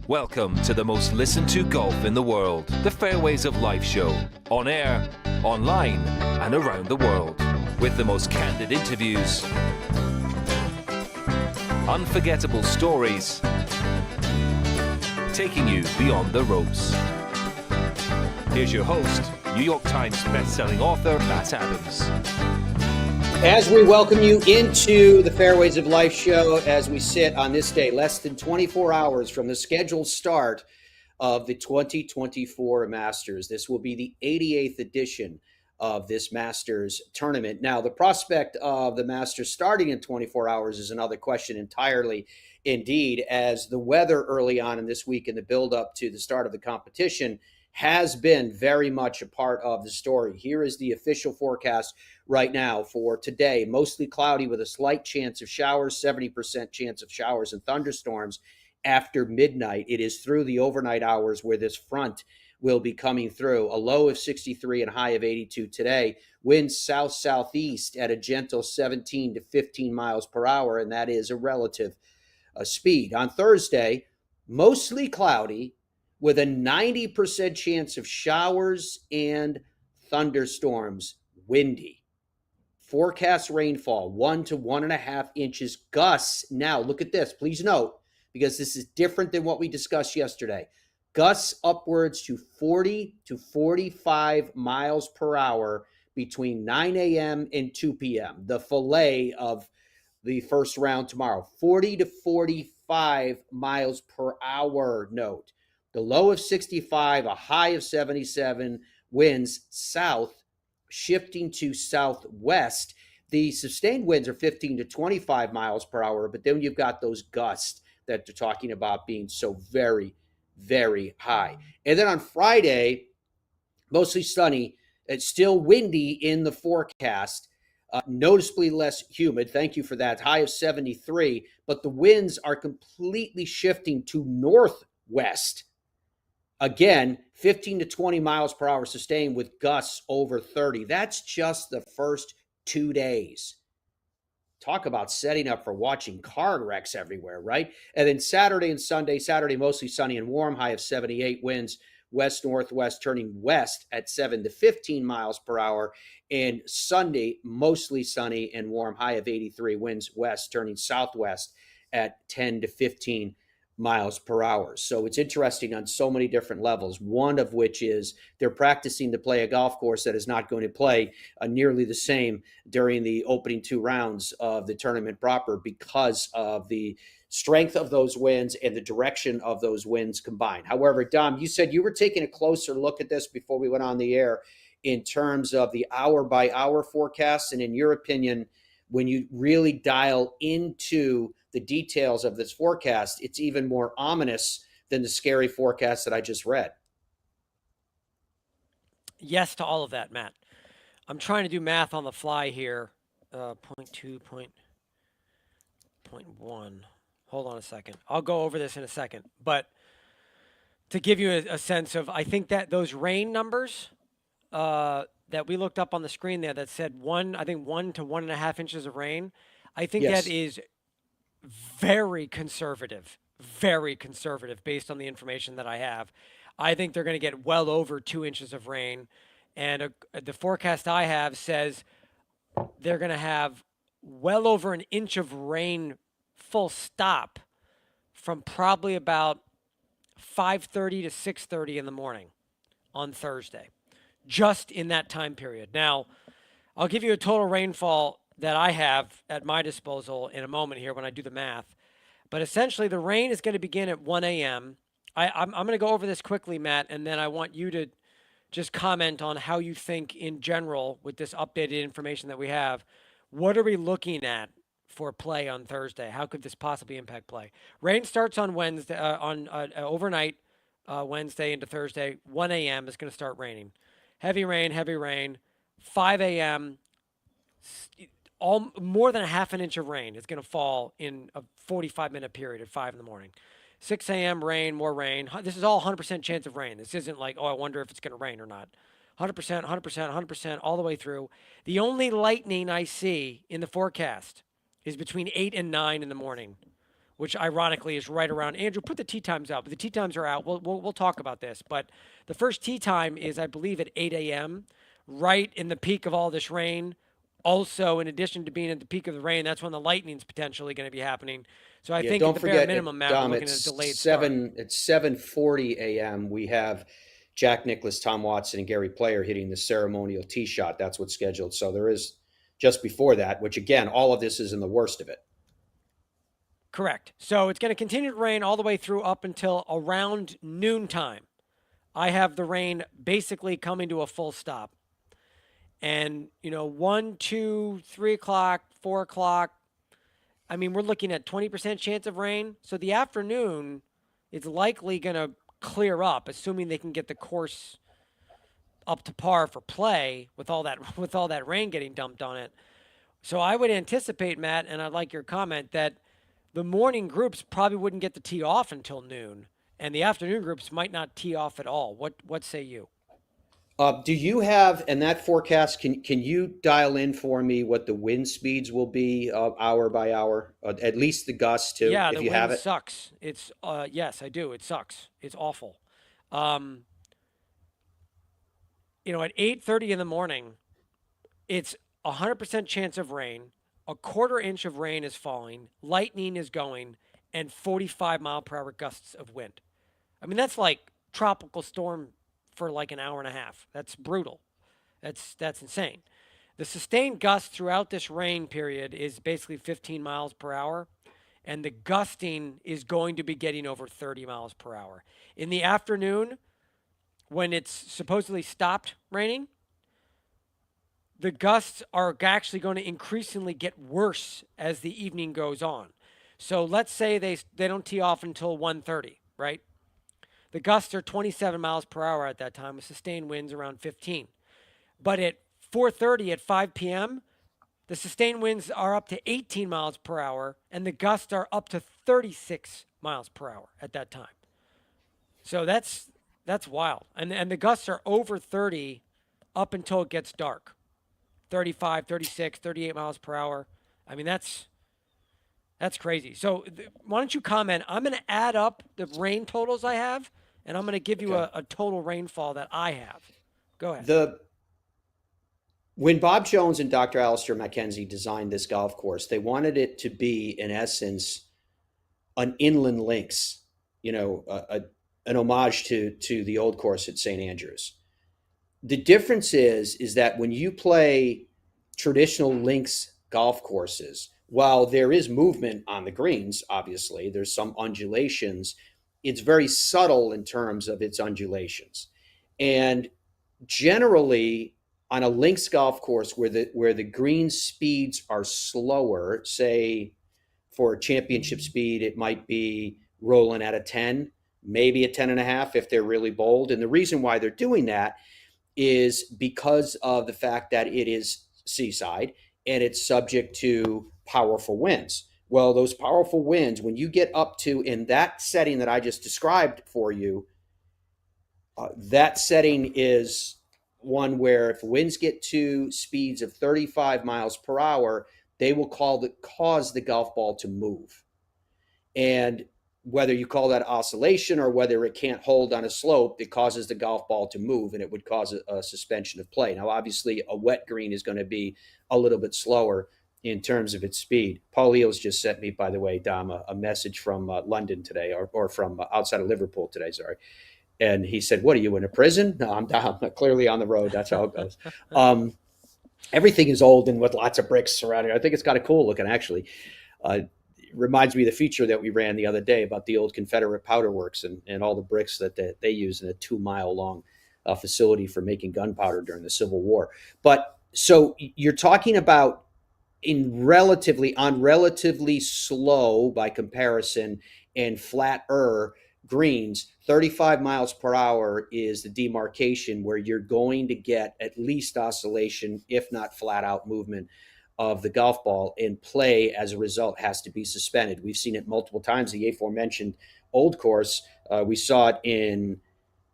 Welcome to the most listened to golf in the world, the Fairways of Life show, on air, online, and around the world, with the most candid interviews, unforgettable stories, taking you beyond the ropes. Here's your host, New York Times best-selling author, Matt Adams. As we welcome you into the Fairways of Life show, as we sit on this day, less than 24 hours from the scheduled start of the 2024 Masters. This will be the 88th edition of this Masters tournament. Now, the prospect of the Masters starting in 24 hours is another question entirely, indeed, as the weather early on in this week in the build-up to the start of the competition has been very much a part of the story. Here is the official forecast right now for today. Mostly cloudy with a slight chance of showers, 70% chance of showers and thunderstorms after midnight. It is through the overnight hours where this front will be coming through. A low of 63 and high of 82 today. Winds south-southeast at a gentle 17 to 15 miles per hour, and that is a relative speed. On Thursday, mostly cloudy, with a 90% chance of showers and thunderstorms, windy. Forecast rainfall, 1 to 1.5 inches. Gusts, now look at this, please note, because this is different than what we discussed yesterday. Gusts upwards to 40 to 45 miles per hour between 9 a.m. and 2 p.m. The fillet of the first round tomorrow, 40 to 45 miles per hour, note. The low of 65, a high of 77, winds south, shifting to southwest. The sustained winds are 15 to 25 miles per hour, but then you've got those gusts that they're talking about being so very, very high. And then on Friday, mostly sunny. It's still windy in the forecast, noticeably less humid. Thank you for that. High of 73, but the winds are completely shifting to northwest. Again, 15 to 20 miles per hour sustained with gusts over 30. That's just the first 2 days. Talk about setting up for watching car wrecks everywhere, right? And then Saturday and Sunday, Saturday mostly sunny and warm, high of 78, winds west-northwest turning west at 7 to 15 miles per hour. And Sunday, mostly sunny and warm, high of 83, winds west turning southwest at 10 to 15 miles per hour. So it's interesting on so many different levels, one of which is they're practicing to play a golf course that is not going to play nearly the same during the opening 2 rounds of the tournament proper because of the strength of those winds and the direction of those winds combined. However, Dom, you said you were taking a closer look at this before we went on the air in terms of the hour-by-hour forecasts, and in your opinion, when you really dial into the details of this forecast, it's even more ominous than the scary forecast that I just read. Yes to all of that, Matt. I'm trying to do math on the fly here. 0.2, 0.1. Hold on a second. I'll go over this in a second. But to give you a sense of, I think that those rain numbers that we looked up on the screen there that said 1 to 1.5 inches of rain, I think Yes. that is very conservative based on the information that I have. I think they're going to get well over 2 inches of rain. And the forecast I have says they're going to have well over an inch of rain full stop from probably about 5:30 to 6:30 in the morning on Thursday, just in that time period. Now, I'll give you a total rainfall that I have at my disposal in a moment here when I do the math. But essentially, the rain is going to begin at 1 a.m. I'm going to go over this quickly, Matt, and then I want you to just comment on how you think in general with this updated information that we have. What are we looking at for play on Thursday? How could this possibly impact play? Rain starts on Wednesday, overnight, Wednesday into Thursday. 1 a.m. is going to start raining. Heavy rain. 5 a.m., more than a half an inch of rain is going to fall in a 45-minute period at 5 in the morning. 6 a.m., rain, more rain. This is all 100% chance of rain. This isn't like, oh, I wonder if it's going to rain or not. 100%, all the way through. The only lightning I see in the forecast is between 8 and 9 in the morning, which ironically is right around. Andrew, put the tee times out. But the tee times are out. We'll talk about this. But the first tee time is, I believe, at 8 a.m., right in the peak of all this rain. Also, in addition to being at the peak of the rain, that's when the lightning's potentially going to be happening. So I Yeah, think at don't the bare forget, minimum, Matt, we're Dom, looking at a it's delayed start. it's 7:40 a.m. We have Jack Nicklaus, Tom Watson, and Gary Player hitting the ceremonial tee shot. That's what's scheduled. So there is just before that, which again, all of this is in the worst of it. Correct. So it's going to continue to rain all the way through up until around noontime. I have the rain basically coming to a full stop. And, 1, 2, 3 o'clock, 4 o'clock. I mean, we're looking at 20% chance of rain. So the afternoon is likely going to clear up, assuming they can get the course up to par for play with all that with all that rain getting dumped on it. So I would anticipate, Matt, and I'd like your comment, that the morning groups probably wouldn't get to tee off until noon, and the afternoon groups might not tee off at all. What say you? Do you have in that forecast? Can you dial in for me what the wind speeds will be hour by hour? At least the gusts too, Yeah, if the you have wind it. sucks. It's yes, I do. It sucks. It's awful. Um, at 8:30 in the morning, it's 100% chance of rain. A quarter inch of rain is falling. Lightning is going, and 45-mile-per-hour gusts of wind. I mean, that's like tropical storm for like an hour and a half. That's brutal. That's insane. The sustained gust throughout this rain period is basically 15 miles per hour, and the gusting is going to be getting over 30 miles per hour. In the afternoon, when it's supposedly stopped raining, the gusts are actually going to increasingly get worse as the evening goes on. So let's say they don't tee off until 1:30, right? The gusts are 27 miles per hour at that time with sustained winds around 15. But at 4:30 at 5 p.m., the sustained winds are up to 18 miles per hour and the gusts are up to 36 miles per hour at that time. So that's wild. And the gusts are over 30 up until it gets dark. 35, 36, 38 miles per hour. I mean, that's crazy. So why don't you comment? I'm going to add up the rain totals I have, and I'm going to give you Okay. a total rainfall that I have. Go ahead. The When Bob Jones and Dr. Alistair Mackenzie designed this golf course, they wanted it to be, in essence, an inland links, an homage to the old course at St. Andrews. The difference is that when you play traditional links golf courses, while there is movement on the greens, obviously, there's some undulations, it's very subtle in terms of its undulations. And generally, on a links golf course where the green speeds are slower, say for championship speed, it might be rolling at a 10, maybe a 10 and a half if they're really bold. And the reason why they're doing that is because of the fact that it is seaside and it's subject to powerful winds. Well, those powerful winds, when you get up to in that setting that I just described for you, that setting is one where if winds get to speeds of 35 miles per hour, they will cause the golf ball to move. And whether you call that oscillation or whether it can't hold on a slope, it causes the golf ball to move and it would cause a suspension of play. Now, obviously, a wet green is going to be a little bit slower in terms of its speed. Paul Eels just sent me, by the way, Dom, a message from London today, or from outside of Liverpool today, sorry. And he said, "What are you, in a prison?" No, I'm clearly on the road. That's how it goes. Everything is old and with lots of bricks surrounding. I think it's kind of cool looking, actually. Reminds me of the feature that we ran the other day about the old Confederate powder works and all the bricks that they use in a 2-mile long facility for making gunpowder during the Civil War. But so you're talking about on relatively slow by comparison and flatter greens, 35 miles per hour is the demarcation where you're going to get at least oscillation, if not flat out movement of the golf ball, and play as a result has to be suspended. We've seen it multiple times. The aforementioned old course, we saw it in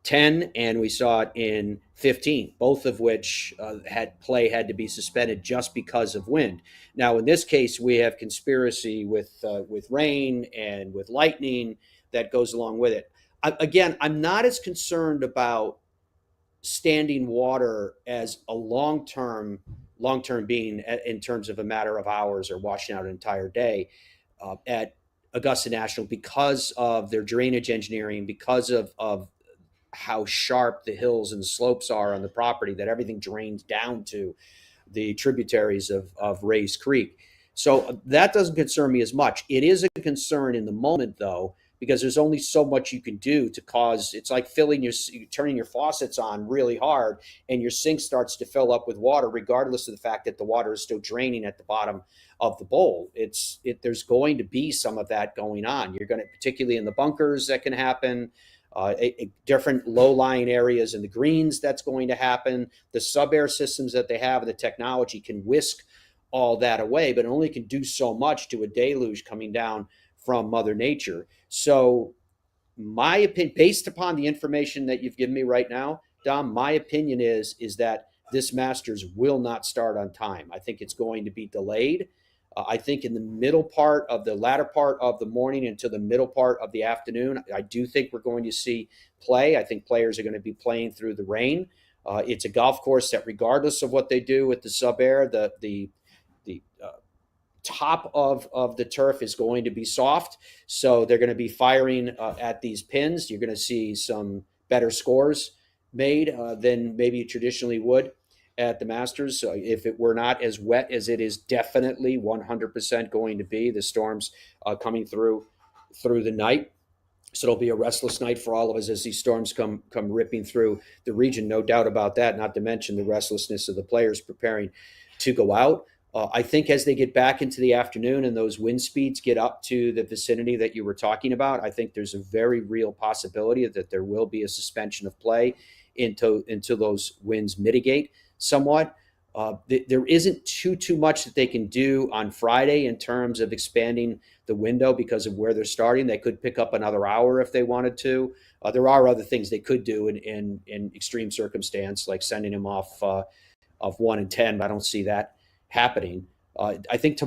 10 and we saw it in 15, both of which had to be suspended just because of wind. Now, in this case, we have conspiracy with rain and with lightning that goes along with it. Again, I'm not as concerned about standing water as a long term being in terms of a matter of hours or washing out an entire day at Augusta National because of their drainage engineering, because of how sharp the hills and slopes are on the property, that everything drains down to the tributaries of Rays Creek. So that doesn't concern me as much. It is a concern in the moment, though, because there's only so much you can do to cause. It's like turning your faucets on really hard, and your sink starts to fill up with water, regardless of the fact that the water is still draining at the bottom of the bowl. There's going to be some of that going on. You're going to, particularly in the bunkers, that can happen. Different low-lying areas in the greens, that's going to happen. The sub-air systems that they have and the technology can whisk all that away, but it only can do so much to a deluge coming down from Mother Nature. So my opinion, based upon the information that you've given me right now, Dom, my opinion is that this Masters will not start on time. I think it's going to be delayed. I think in the latter part of the morning into the middle part of the afternoon, I do think we're going to see play. I think players are going to be playing through the rain. It's a golf course that, regardless of what they do with the sub-air, the top of the turf is going to be soft. So they're going to be firing at these pins. You're going to see some better scores made than maybe you traditionally would at the Masters. So if it were not as wet as it is definitely 100% going to be, the storms coming through the night. So it'll be a restless night for all of us as these storms come ripping through the region. No doubt about that, not to mention the restlessness of the players preparing to go out. I think as they get back into the afternoon and those wind speeds get up to the vicinity that you were talking about, I think there's a very real possibility that there will be a suspension of play until those winds mitigate somewhat. There isn't too much that they can do on Friday in terms of expanding the window because of where they're starting. They could pick up another hour if they wanted to. There are other things they could do in extreme circumstance, like sending him off of 1 and 10, but I don't see that happening. I think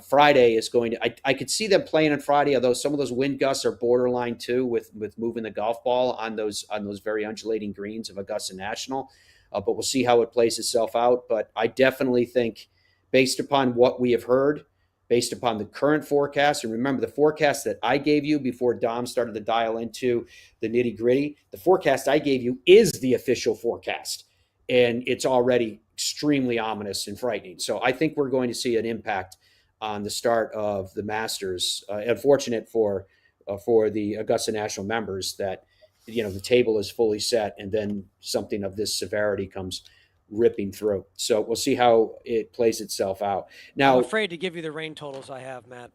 Friday is going to. I could see them playing on Friday, although some of those wind gusts are borderline too with moving the golf ball on those very undulating greens of Augusta National. But we'll see how it plays itself out. But I definitely think, based upon what we have heard, based upon the current forecast, and remember the forecast that I gave you before Dom started to dial into the nitty gritty, the forecast I gave you is the official forecast. And it's already extremely ominous and frightening. So I think we're going to see an impact on the start of the Masters. Unfortunate for the Augusta National members that the table is fully set and then something of this severity comes ripping through. So we'll see how it plays itself out. Now, I'm afraid to give you the rain totals I have, Matt.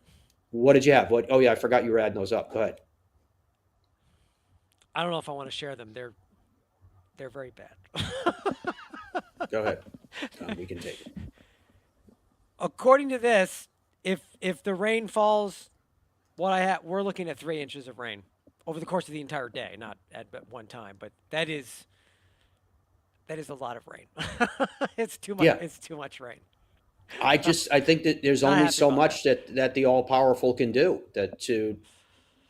What did you have? Oh yeah, I forgot you were adding those up. Go ahead. I don't know if I want to share them. They're very bad. Go ahead. We can take it. According to this, if the rain falls, we're looking at 3 inches of rain over the course of the entire day, not at one time, but that is a lot of rain. It's too much. Yeah. It's too much rain. I think that there's only so much that the all powerful can do to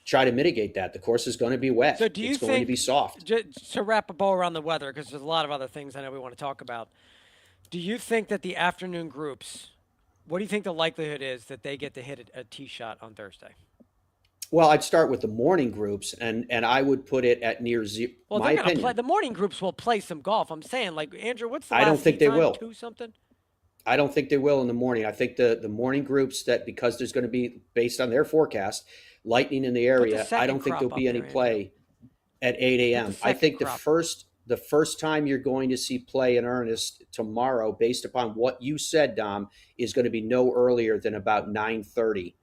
try to mitigate that. The course is going to be wet. So it's going to be soft. To wrap a bow around the weather, because there's a lot of other things I know we want to talk about. Do you think that the afternoon groups, what do you think the likelihood is that they get to hit a tee shot on Thursday? Well, I'd start with the morning groups, and I would put it at near zero. Well, my opinion. The morning groups will play some golf. I'm saying, like, Andrew, what's the last I don't think they time? will. 2 something? I don't think they will in the morning. I think the morning groups, that because there's going to be, based on their forecast, lightning in the area, I don't think there'll be any play at 8 a.m. I think the first time you're going to see play in earnest tomorrow, based upon what you said, Dom, is going to be no earlier than about 9:30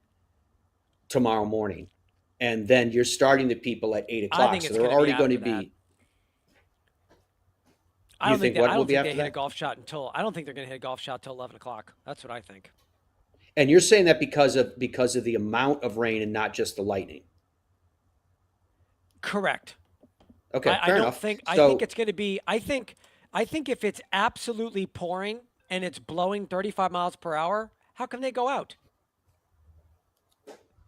tomorrow morning. And then you're starting the people at 8 o'clock. I think so they're already going to be. I don't think they hit that? a golf shot until. I don't think they're going to hit a golf shot till 11 o'clock. That's what I think. And you're saying that because of the amount of rain and not just the lightning. Correct. Okay, I fair don't enough. think I think So, it's going to be. I think if it's absolutely pouring and it's blowing 35 miles per hour, how can they go out?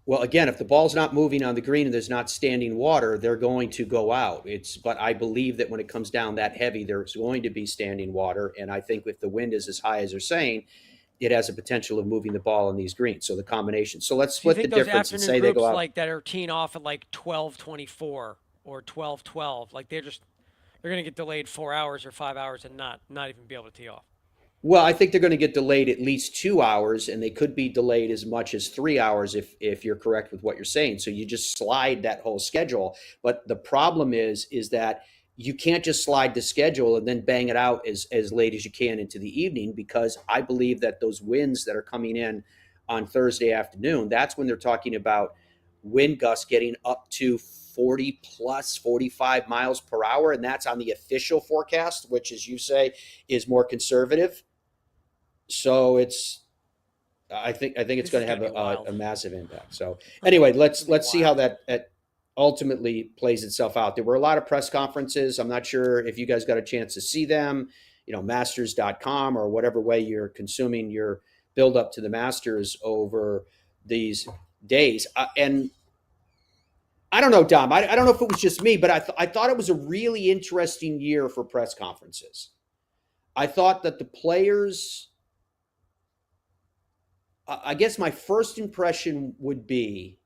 well, again, if the ball's not moving on the green and there's not standing water, they're going to go out. But I believe that when it comes down that heavy, there's going to be standing water. And I think if the wind is as high as they're saying, it has a potential of moving the ball on these greens. So the combination. So let's So you split the think those difference and afternoon say they go groups out. like that are teeing off at like 12:24 or 12:12, like they're going to get delayed 4 hours or 5 hours and not even be able to tee off. Well, I think they're going to get delayed at least 2 hours, and they could be delayed as much as 3 hours if you're correct with what you're saying. So you just slide that whole schedule. But the problem is that you can't just slide the schedule and then bang it out as late as you can into the evening, because I believe that those winds that are coming in on Thursday afternoon, that's when they're talking about wind gusts getting up to 40 plus 45 miles per hour, and that's on the official forecast, which, as you say, is more conservative. So I think it's This is going to going have to be a wild. massive impact. So anyway, It's let's going to be let's see how wild. that ultimately plays itself out. There were a lot of press conferences. I'm not sure if you guys got a chance to see them, masters.com or whatever way you're consuming your build up to the Masters over these days. And I don't know, Dom. I don't know if it was just me, but I thought it was a really interesting year for press conferences. I thought that the players, I guess my first impression would be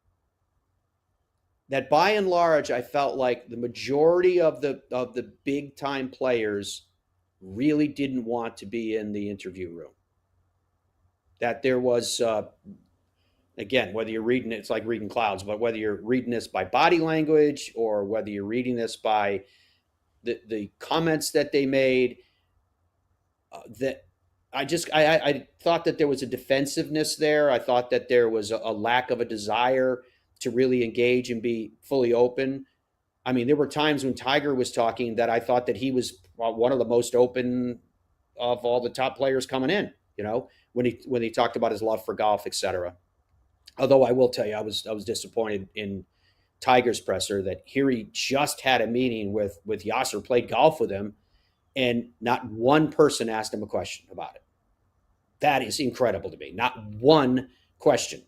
that by and large, I felt like the majority of the big time players really didn't want to be in the interview room. That there was, again, whether you're reading it, it's like reading clouds, but whether you're reading this by body language or whether you're reading this by the comments that they made, that I thought that there was a defensiveness there. I thought that there was a lack of a desire to really engage and be fully open. I mean, there were times when Tiger was talking that I thought that he was one of the most open of all the top players coming in. When he talked about his love for golf, etc. Although I will tell you, I was disappointed in Tiger's presser that here he just had a meeting with Yasser, played golf with him, and not one person asked him a question about it. That is incredible to me. Not one question,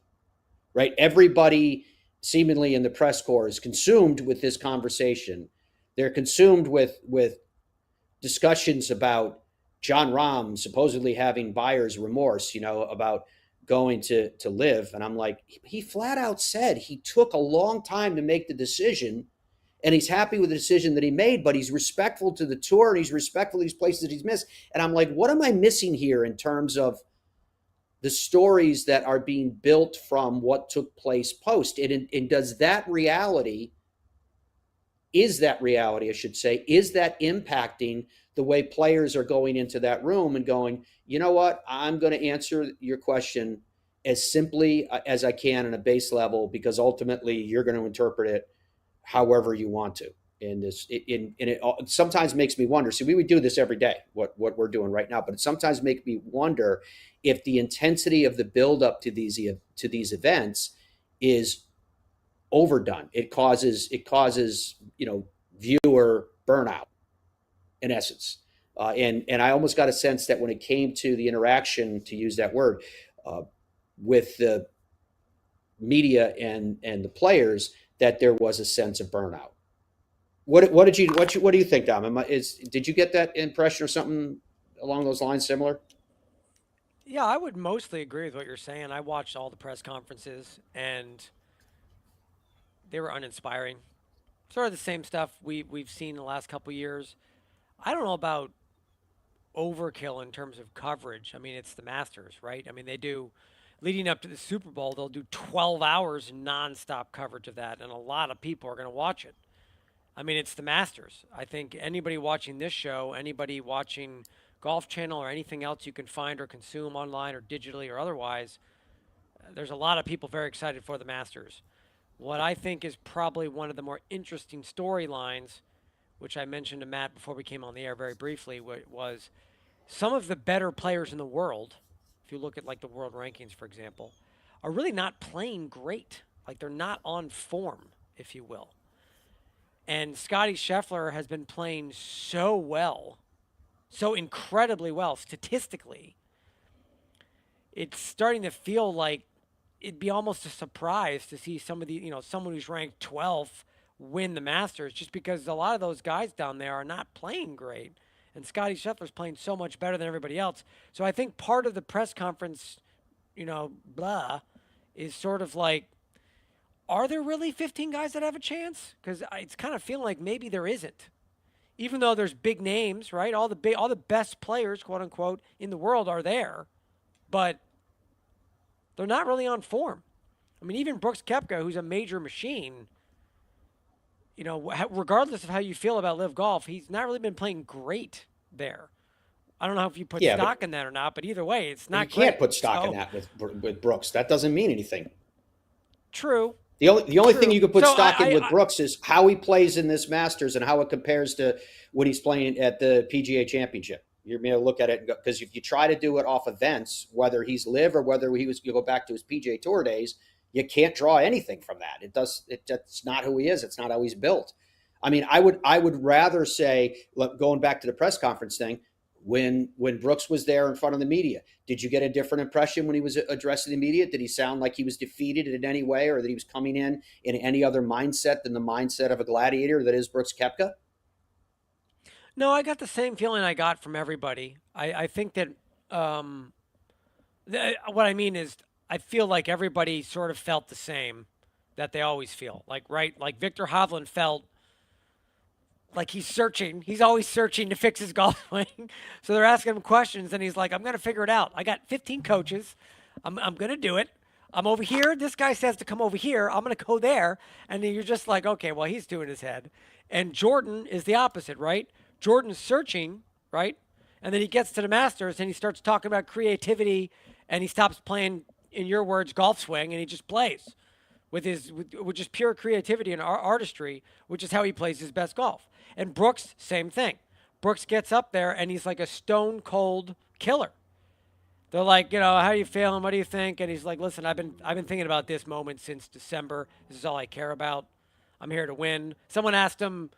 right? Everybody seemingly in the press corps is consumed with this conversation. They're consumed with discussions about John Rahm supposedly having buyer's remorse, about going to live. And I'm like, he flat out said he took a long time to make the decision, and he's happy with the decision that he made, but he's respectful to the tour and he's respectful of these places that he's missed. And I'm like, what am I missing here in terms of the stories that are being built from what took place post? And does that reality, I should say, is that impacting the way players are going into that room and going, you know what, I'm going to answer your question as simply as I can on a base level, because ultimately you're going to interpret it however you want to. And it sometimes makes me wonder. See, we would do this every day, what we're doing right now, but it sometimes makes me wonder if the intensity of the buildup to these events is overdone. It causes viewer burnout in essence. And I almost got a sense that when it came to the interaction, to use that word, with the media and the players, that there was a sense of burnout. What do you think, Dom? Did you get that impression or something along those lines similar? Yeah, I would mostly agree with what you're saying. I watched all the press conferences and they were uninspiring. Sort of the same stuff we've seen the last couple years. I don't know about overkill in terms of coverage. I mean, it's the Masters, right? I mean, they do leading up to the Super Bowl, they'll do 12 hours nonstop coverage of that, and a lot of people are going to watch it. I mean, it's the Masters. I think anybody watching this show, anybody watching Golf Channel or anything else you can find or consume online or digitally or otherwise, there's a lot of people very excited for the Masters. What I think is probably one of the more interesting storylines, which I mentioned to Matt before we came on the air very briefly, was some of the better players in the world, if you look at like the world rankings, for example, are really not playing great. Like they're not on form, if you will. And Scotty Scheffler has been playing so well, so incredibly well statistically. It's starting to feel like it'd be almost a surprise to see some of the, someone who's ranked 12th win the Masters, just because a lot of those guys down there are not playing great. And Scotty Scheffler's playing so much better than everybody else. So I think part of the press conference, blah, is sort of like, are there really 15 guys that have a chance? Because it's kind of feeling like maybe there isn't. Even though there's big names, right? All the best players, quote unquote, in the world are there, but they're not really on form. I mean, even Brooks Koepka, who's a major machine, regardless of how you feel about Live Golf, he's not really been playing great there. I don't know if you put stock in that or not, but either way, it's not. You can't put stock in that with Brooks. That doesn't mean anything. True. The only thing you could put stock in with Brooks is how he plays in this Masters and how it compares to when he's playing at the PGA Championship. You're going to look at it because if you try to do it off events, whether he's live or whether you go back to his PGA Tour days, you can't draw anything from that. It's not who he is. It's not how he's built. I mean, I would rather say, going back to the press conference thing, when Brooks was there in front of the media, did you get a different impression when he was addressing the media? Did he sound like he was defeated in any way, or that he was coming in any other mindset than the mindset of a gladiator that is Brooks Koepka? No, I got the same feeling I got from everybody. I think that what I mean is I feel like everybody sort of felt the same that they always feel. Like Victor Hovland felt like he's searching. He's always searching to fix his golf swing. So they're asking him questions, and he's like, I'm going to figure it out. I got 15 coaches. I'm going to do it. I'm over here. This guy says to come over here. I'm going to go there. And then you're just like, okay, well, he's doing his head. And Jordan is the opposite, right? Jordan's searching, right? And then he gets to the Masters, and he starts talking about creativity, and he stops playing, in your words, golf swing, and he just plays with just pure creativity and artistry, which is how he plays his best golf. And Brooks, same thing. Brooks gets up there, and he's like a stone cold killer. They're like, how are you feeling? What do you think? And he's like, listen, I've been thinking about this moment since December. This is all I care about. I'm here to win. Someone asked him,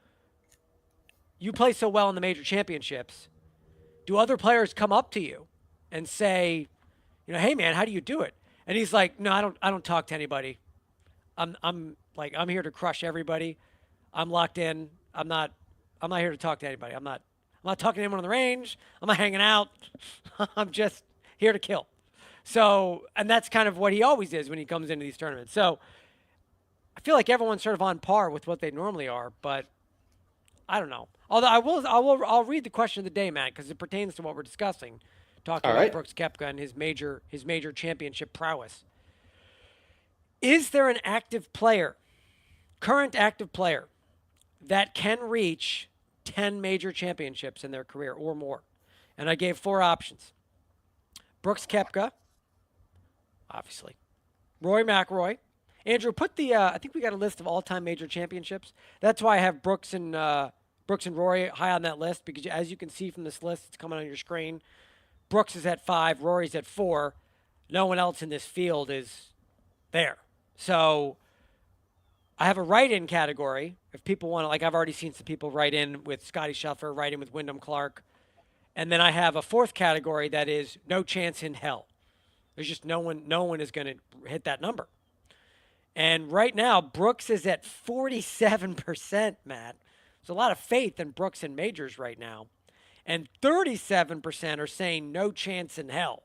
you play so well in the major championships. Do other players come up to you and say, hey man, how do you do it? And he's like, no, I don't talk to anybody. I'm here to crush everybody. I'm locked in. I'm not here to talk to anybody. I'm not talking to anyone on the range. I'm not hanging out. I'm just here to kill. So, and that's kind of what he always is when he comes into these tournaments. So I feel like everyone's sort of on par with what they normally are, but I don't know. Although I'll read the question of the day, Matt, because it pertains to what we're discussing, talking about Brooks Koepka and his major championship prowess. Is there an current active player, that can reach 10 major championships in their career or more? And I gave 4 options. Brooks Koepka, obviously. Rory McIlroy. Andrew, put I think we got a list of all-time major championships. That's why I have Brooks and Rory high on that list, because as you can see from this list, it's coming on your screen. Brooks is at 5, Rory's at 4. No one else in this field is there. So I have a write-in category. If people want to, I've already seen some people write in with Scotty Scheffler, write in with Wyndham Clark. And then I have a 4th category that is no chance in hell. There's just no one is going to hit that number. And right now, Brooks is at 47%, Matt. There's a lot of faith in Brooks in majors right now. And 37% are saying no chance in hell.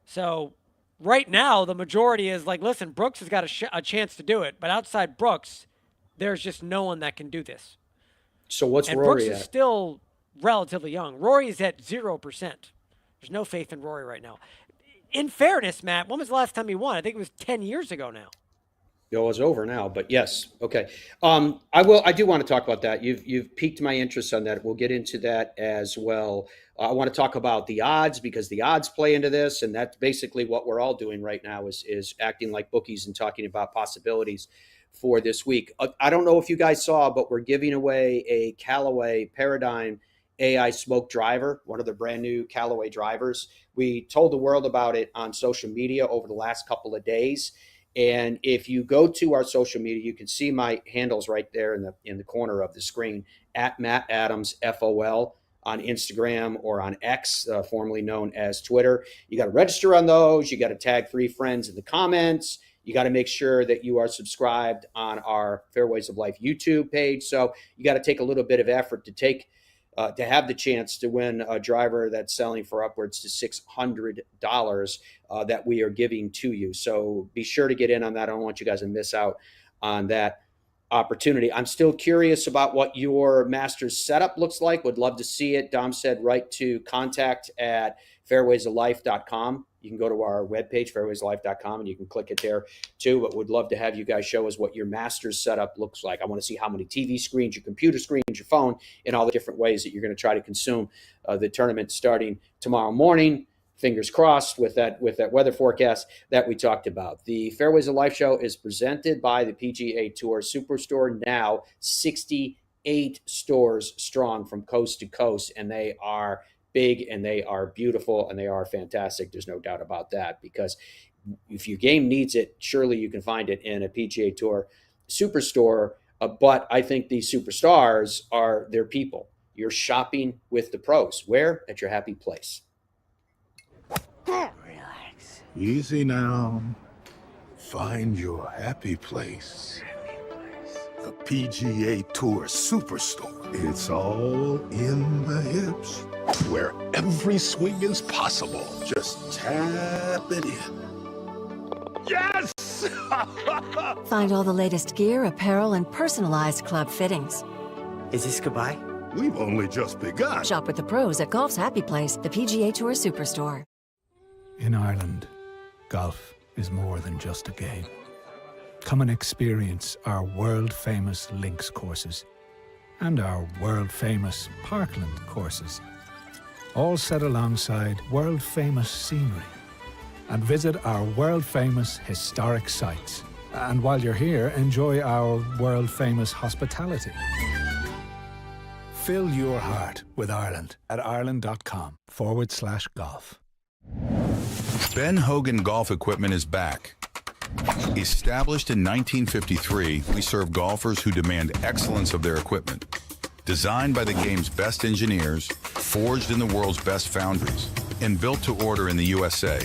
So right now, the majority is like, listen, Brooks has got a chance to do it. But outside Brooks, there's just no one that can do this. So what's and Rory Brooks is still relatively young. Rory is at 0%. There's no faith in Rory right now. In fairness, Matt, when was the last time he won? I think it was 10 years ago now. It's over now, but yes. Okay. I do want to talk about that. You've piqued my interest on that. We'll get into that as well. I want to talk about the odds, because the odds play into this, and that's basically what we're all doing right now is acting like bookies and talking about possibilities for this week. I don't know if you guys saw, but we're giving away a Callaway Paradigm AI Smoke driver, one of the brand new Callaway drivers. We told the world about it on social media over the last couple of days. And if you go to our social media, you can see my handles right there in the corner of the screen at Matt Adams FOL on Instagram or on X, formerly known as Twitter. You got to register on those. You got to tag 3 friends in the comments. You got to make sure that you are subscribed on our Fairways of Life YouTube page. So you got to take a little bit of effort to have the chance to win a driver that's selling for upwards to $600 that we are giving to you. So be sure to get in on that. I don't want you guys to miss out on that opportunity. I'm still curious about what your Masters setup looks like. Would love to see it. Dom said write to contact@fairwaysoflife.com. You can go to our webpage, fairwaysoflife.com, and you can click it there too. But would love to have you guys show us what your Masters setup looks like. I want to see how many TV screens, your computer screens, your phone, and all the different ways that you're going to try to consume the tournament starting tomorrow morning. Fingers crossed with that weather forecast that we talked about. The Fairways of Life show is presented by the PGA Tour Superstore, now 68 stores strong from coast to coast, and they are big and they are beautiful and they are fantastic. There's no doubt about that, because if your game needs it, surely you can find it in a PGA Tour Superstore. But I think these superstars are their people. You're shopping with the pros. Where? At your happy place. Relax. Easy now. Find your happy place. The PGA Tour Superstore. It's all in the hips, where every swing is possible. Just tap it in. Yes! Find all the latest gear, apparel, and personalized club fittings. Is this goodbye? We've only just begun. Shop with the pros at Golf's Happy Place, the PGA Tour Superstore. In Ireland, golf is more than just a game. Come and experience our world-famous links courses and our world-famous parkland courses, all set alongside world-famous scenery. And visit our world-famous historic sites. And while you're here, enjoy our world-famous hospitality. Fill your heart with Ireland at ireland.com/golf. Ben Hogan Golf Equipment is back. Established in 1953, we serve golfers who demand excellence of their equipment. Designed by the game's best engineers, forged in the world's best foundries, and built to order in the USA.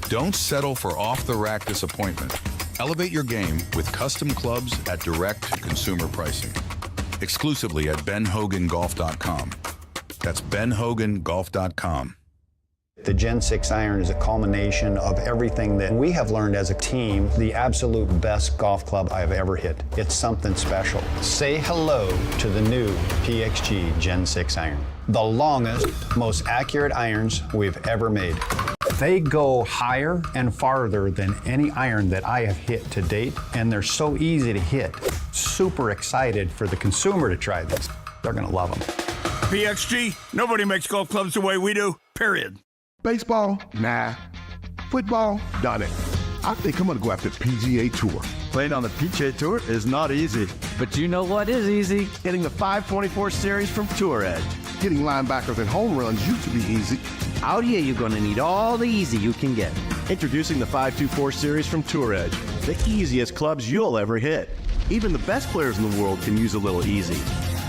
Don't settle for off-the-rack disappointment. Elevate your game with custom clubs at direct consumer pricing. Exclusively at benhogangolf.com. That's benhogangolf.com. The Gen 6 iron is a culmination of everything that we have learned as a team, the absolute best golf club I've ever hit. It's something special. Say hello to the new PXG Gen 6 iron. The longest, most accurate irons we've ever made. They go higher and farther than any iron that I have hit to date, and they're so easy to hit. Super excited for the consumer to try this. They're gonna love them. PXG, nobody makes golf clubs the way we do, period. Baseball? Nah. Football? Done it. I think I'm gonna go after PGA Tour. Playing on the PGA Tour is not easy. But you know what is easy? Hitting the 524 series from Tour Edge. Hitting linebackers and home runs used to be easy. Out here, you're gonna need all the easy you can get. Introducing the 524 series from Tour Edge. The easiest clubs you'll ever hit. Even the best players in the world can use a little easy.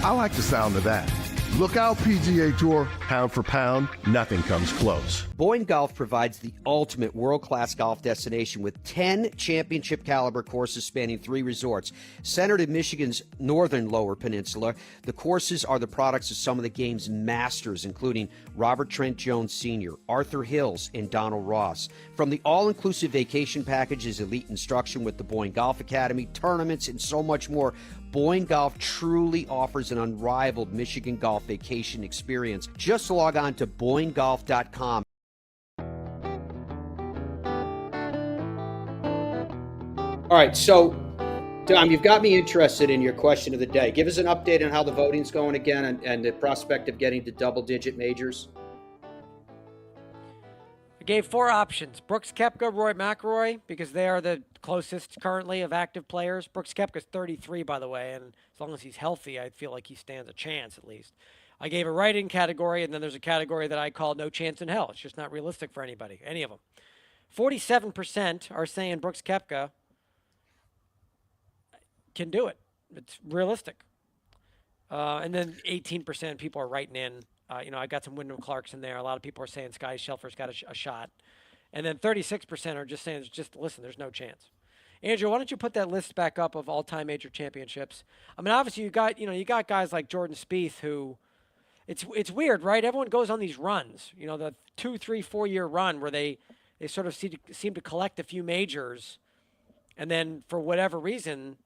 I like the sound of that. Look out, PGA Tour. Pound for pound, nothing comes close. Boyne Golf provides the ultimate world-class golf destination with 10 championship-caliber courses spanning 3 resorts. Centered in Michigan's northern Lower Peninsula, the courses are the products of some of the game's masters, including Robert Trent Jones Sr., Arthur Hills, and Donald Ross. From the all-inclusive vacation packages, elite instruction with the Boyne Golf Academy, tournaments, and so much more, Boyne Golf truly offers an unrivaled Michigan golf vacation experience. Just log on to BoyneGolf.com. All right, so, Dom, you've got me interested in your question of the day. Give us an update on how the voting's going again and the prospect of getting to double-digit majors. I gave 4 options: Brooks Koepka, Roy McIlroy, because they are the closest currently of active players. Brooks Koepka's 33, by the way, and as long as he's healthy, I feel like he stands a chance at least. I gave a write-in category, and then there's a category that I call no chance in hell. It's just not realistic for anybody, any of them. 47% are saying Brooks Koepka can do it. It's realistic. And then 18% people are writing in. I got some Wyndham Clarks in there. A lot of people are saying Sky Shelfer's got a shot. And then 36% are just saying, listen, there's no chance. Andrew, why don't you put that list back up of all-time major championships? I mean, obviously you got guys like Jordan Spieth who, it's weird, right? Everyone goes on these runs, the 2, 3, 4 year run where they sort of seem to collect a few majors, and then for whatever reason,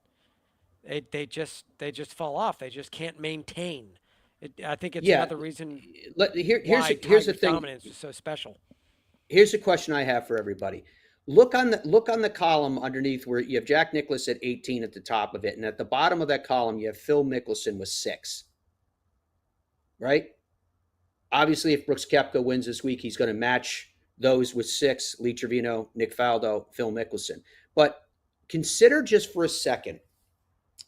they just fall off. They just can't maintain. I think it's another reason here's the thing. Dominance is so special. Here's a question I have for everybody. Look on the column underneath where you have Jack Nicklaus at 18 at the top of it, and at the bottom of that column you have Phil Mickelson with 6. Right? Obviously, if Brooks Koepka wins this week, he's going to match those with 6: Lee Trevino, Nick Faldo, Phil Mickelson. But consider just for a second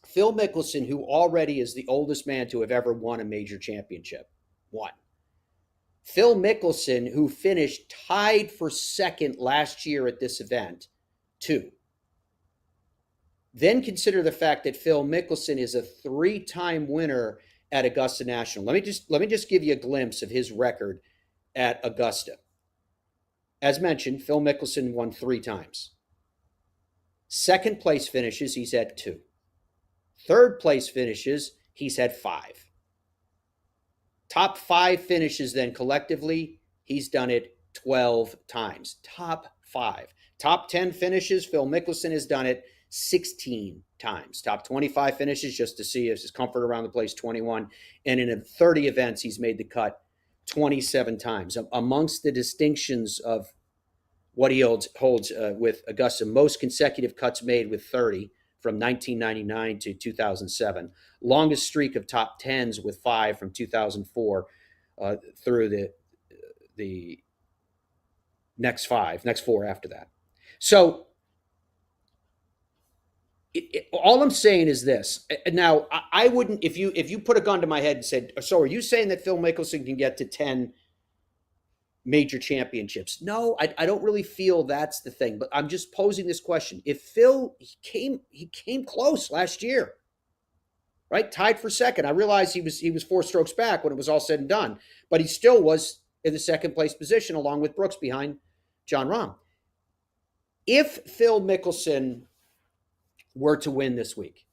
Phil Mickelson, who already is the oldest man to have ever won a major championship. 1. Phil Mickelson, who finished tied for second last year at this event. 2. Then consider the fact that Phil Mickelson is a 3-time winner at Augusta National. Let me just give you a glimpse of his record at Augusta. As mentioned, Phil Mickelson won 3 times. Second place finishes, he's had 2. Third place finishes, he's had 5. Top 5 finishes then collectively, he's done it 12 times. Top 5. Top 10 finishes, Phil Mickelson has done it 16 times. Top 25 finishes, just to see his comfort around the place, 21. And in 30 events, he's made the cut 27 times. Amongst the distinctions of what he holds with Augusta, most consecutive cuts made with 30 from 1999 to 2007. Longest streak of top 10s with 5 from 2004 through the next 4 after that. So all I'm saying is this. Now, I wouldn't, if you put a gun to my head and said, so are you saying that Phil Mickelson can get to 10 major championships? No, I don't really feel that's the thing, but I'm just posing this question. If Phil, he came close last year, right? Tied for second. I realized he was 4 strokes back when it was all said and done, but he still was in the second place position along with Brooks behind Jon Rahm. If Phil Mickelson were to win this week,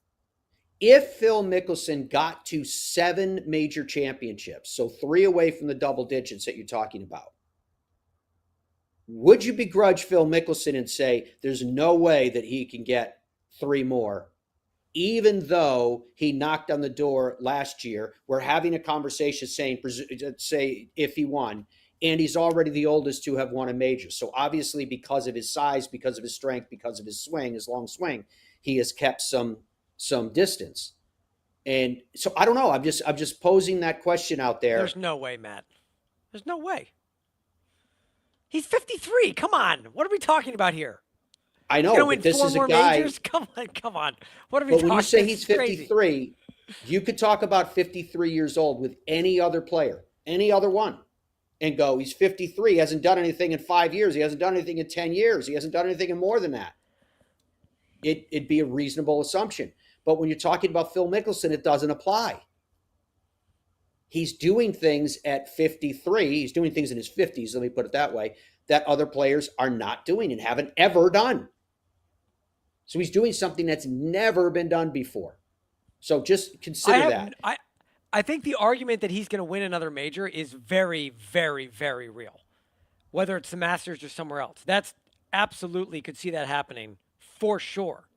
if Phil Mickelson got to 7 major championships, so 3 away from the double digits that you're talking about, would you begrudge Phil Mickelson and say there's no way that he can get 3 more, even though he knocked on the door last year? We're having a conversation saying, say if he won, and he's already the oldest to have won a major. So obviously because of his size, because of his strength, because of his swing, his long swing, he has kept some distance. And so I don't know. I'm just posing that question out there. There's no way, Matt. There's no way. He's 53. Come on. What are we talking about here? I know, but this is a guy. Majors? Come on. What are we talking about? But when you say he's 53, you could talk about 53 years old with any other player, any other one, and go, he's 53. He hasn't done anything in 5 years. He hasn't done anything in 10 years. He hasn't done anything in more than that. It'd be a reasonable assumption. But when you're talking about Phil Mickelson, it doesn't apply. He's doing things at 53. He's doing things in his 50s, let me put it that way, that other players are not doing and haven't ever done. So he's doing something that's never been done before. So just consider that. I think the argument that he's going to win another major is very, very, very real. Whether it's the Masters or somewhere else. That's absolutely could see that happening for sure.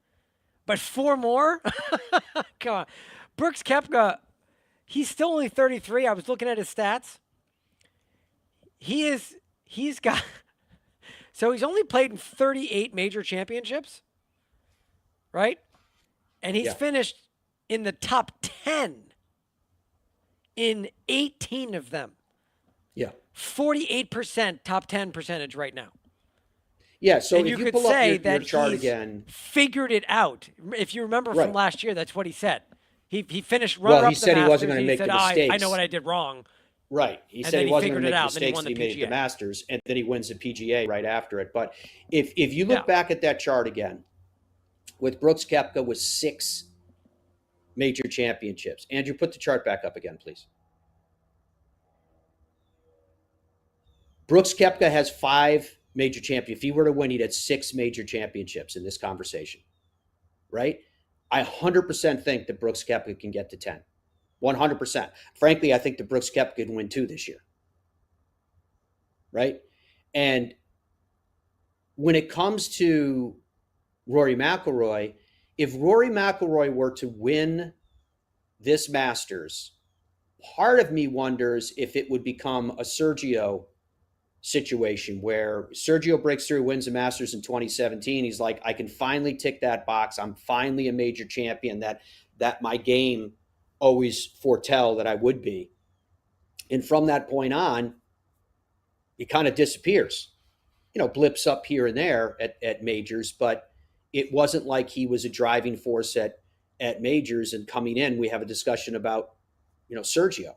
But 4 more? Come on. Brooks Koepka, he's still only 33. I was looking at his stats. He's only played in 38 major championships, right? And he's finished in the top 10 in 18 of them. Yeah. 48% top 10 percentage right now. Yeah, so and if you you could pull say up your that chart he's again, figured it out. If you remember from last year, that's what he said. He finished well, runner-up he the said he Masters, wasn't going to make said, the mistakes. I know what I did wrong. Right. He And said then he he wasn't going figured to it make out, and then he mistakes won that the he made at the PGA. Masters, and then he wins the PGA right after it. But if you look Yeah. back at that chart again, with Brooks Koepka with 6 major championships. Andrew, put the chart back up again, please. Brooks Koepka has 5 major championships. If he were to win, he'd have 6 major championships in this conversation, right? I 100% think that Brooks Koepka can get to 10. 100%. Frankly, I think that Brooks Koepka can win 2 this year, right? And when it comes to Rory McIlroy, if Rory McIlroy were to win this Masters, part of me wonders if it would become a Sergio situation where Sergio breaks through, wins the Masters in 2017. He's like, I can finally tick that box. I'm finally a major champion that my game always foretell that I would be. And from that point on, it kind of disappears. Blips up here and there at majors, but it wasn't like he was a driving force at majors. And coming in, we have a discussion about, Sergio.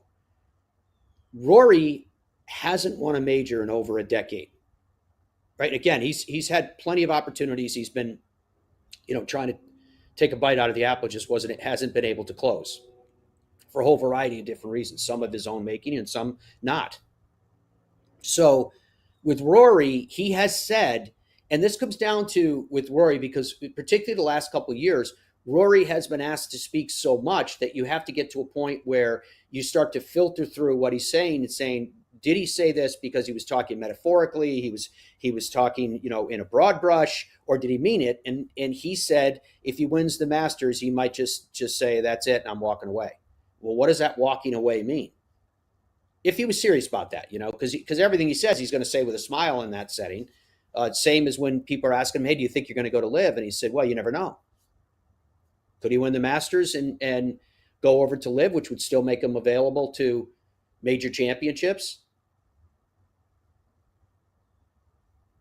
Rory hasn't won a major in over a decade, right? Again, he's had plenty of opportunities. He's been, trying to take a bite out of the apple, hasn't been able to close for a whole variety of different reasons, some of his own making and some not. So with Rory, he has said, and this comes down to with Rory, because particularly the last couple of years, Rory has been asked to speak so much that you have to get to a point where you start to filter through what he's saying and saying, did he say this because he was talking metaphorically? He was talking, in a broad brush, or did he mean it? And he said if he wins the Masters, he might just say, that's it, and I'm walking away. Well, what does that walking away mean? If he was serious about that, because everything he says, he's going to say with a smile in that setting. Same as when people are asking him, hey, do you think you're going to go to Live? And he said, well, you never know. Could he win the Masters and go over to Live, which would still make him available to major championships?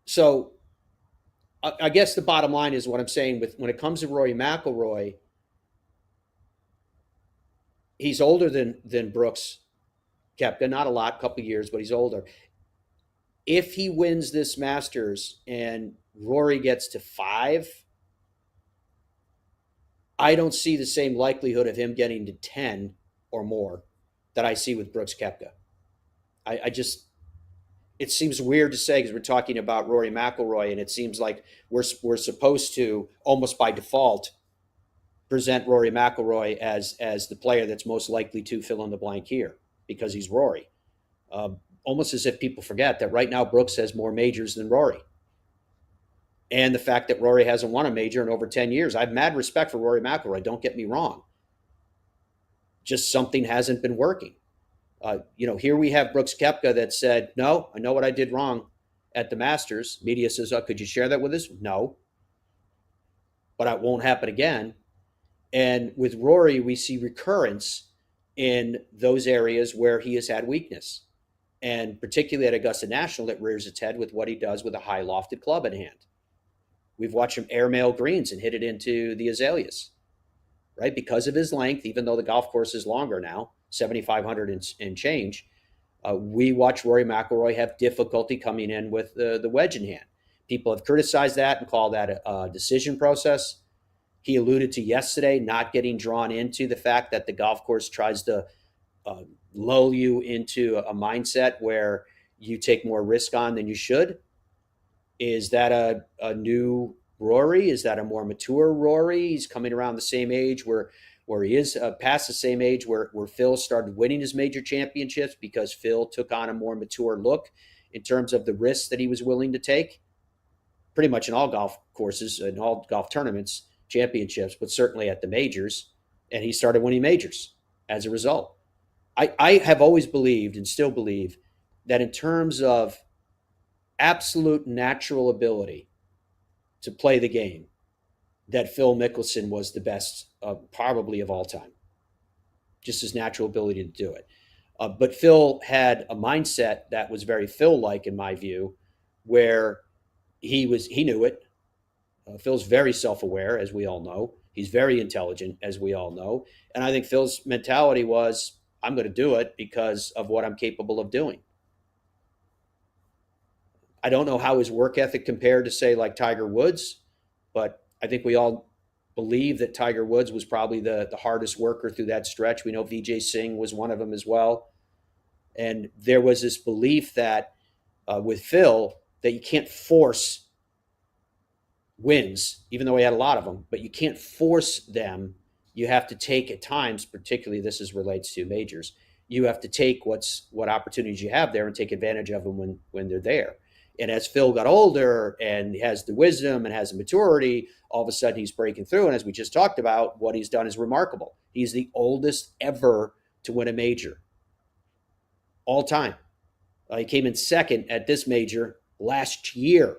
So I guess the bottom line is what I'm saying when it comes to Rory McIlroy, he's older than Brooks Koepka, not a lot, couple of years, but he's older. If he wins this Masters and Rory gets to 5, I don't see the same likelihood of him getting to 10 or more that I see with Brooks Koepka. It seems weird to say because we're talking about Rory McIlroy, and it seems like we're supposed to almost by default present Rory McIlroy as the player that's most likely to fill in the blank here because he's Rory. Almost as if people forget that right now Brooks has more majors than Rory. And the fact that Rory hasn't won a major in over 10 years. I have mad respect for Rory McIlroy, don't get me wrong. Just something hasn't been working. Here we have Brooks Koepka that said, no, I know what I did wrong at the Masters. Media says, could you share that with us? No. But it won't happen again. And with Rory, we see recurrence in those areas where he has had weakness. And particularly at Augusta National, it rears its head with what he does with a high lofted club in hand. We've watched him airmail greens and hit it into the azaleas, right? Because of his length, even though the golf course is longer now, 7,500 and change, we watch Rory McIlroy have difficulty coming in with the wedge in hand. People have criticized that and called that a decision process. He alluded to yesterday not getting drawn into the fact that the golf course tries to lull you into a mindset where you take more risk on than you should. Is that a new Rory? Is that a more mature Rory? He's coming around the same age where he is past the same age where Phil started winning his major championships because Phil took on a more mature look in terms of the risks that he was willing to take. Pretty much in all golf courses, in all golf tournaments, championships, but certainly at the majors. And he started winning majors as a result. I have always believed and still believe that in terms of absolute natural ability to play the game, that Phil Mickelson was the best probably of all time. Just his natural ability to do it. But Phil had a mindset that was very Phil-like in my view, where he knew it. Phil's very self-aware, as we all know. He's very intelligent, as we all know. And I think Phil's mentality was, I'm going to do it because of what I'm capable of doing. I don't know how his work ethic compared to, say, like Tiger Woods, but I think we all believe that Tiger Woods was probably the hardest worker through that stretch. We know Vijay Singh was one of them as well. And there was this belief that with Phil, that you can't force wins, even though he had a lot of them, but you can't force them. You have to take at times, particularly this relates to majors, you have to take what opportunities you have there and take advantage of them when they're there. And as Phil got older and has the wisdom and has the maturity, all of a sudden he's breaking through. And as we just talked about, what he's done is remarkable. He's the oldest ever to win a major all time. He came in second at this major last year.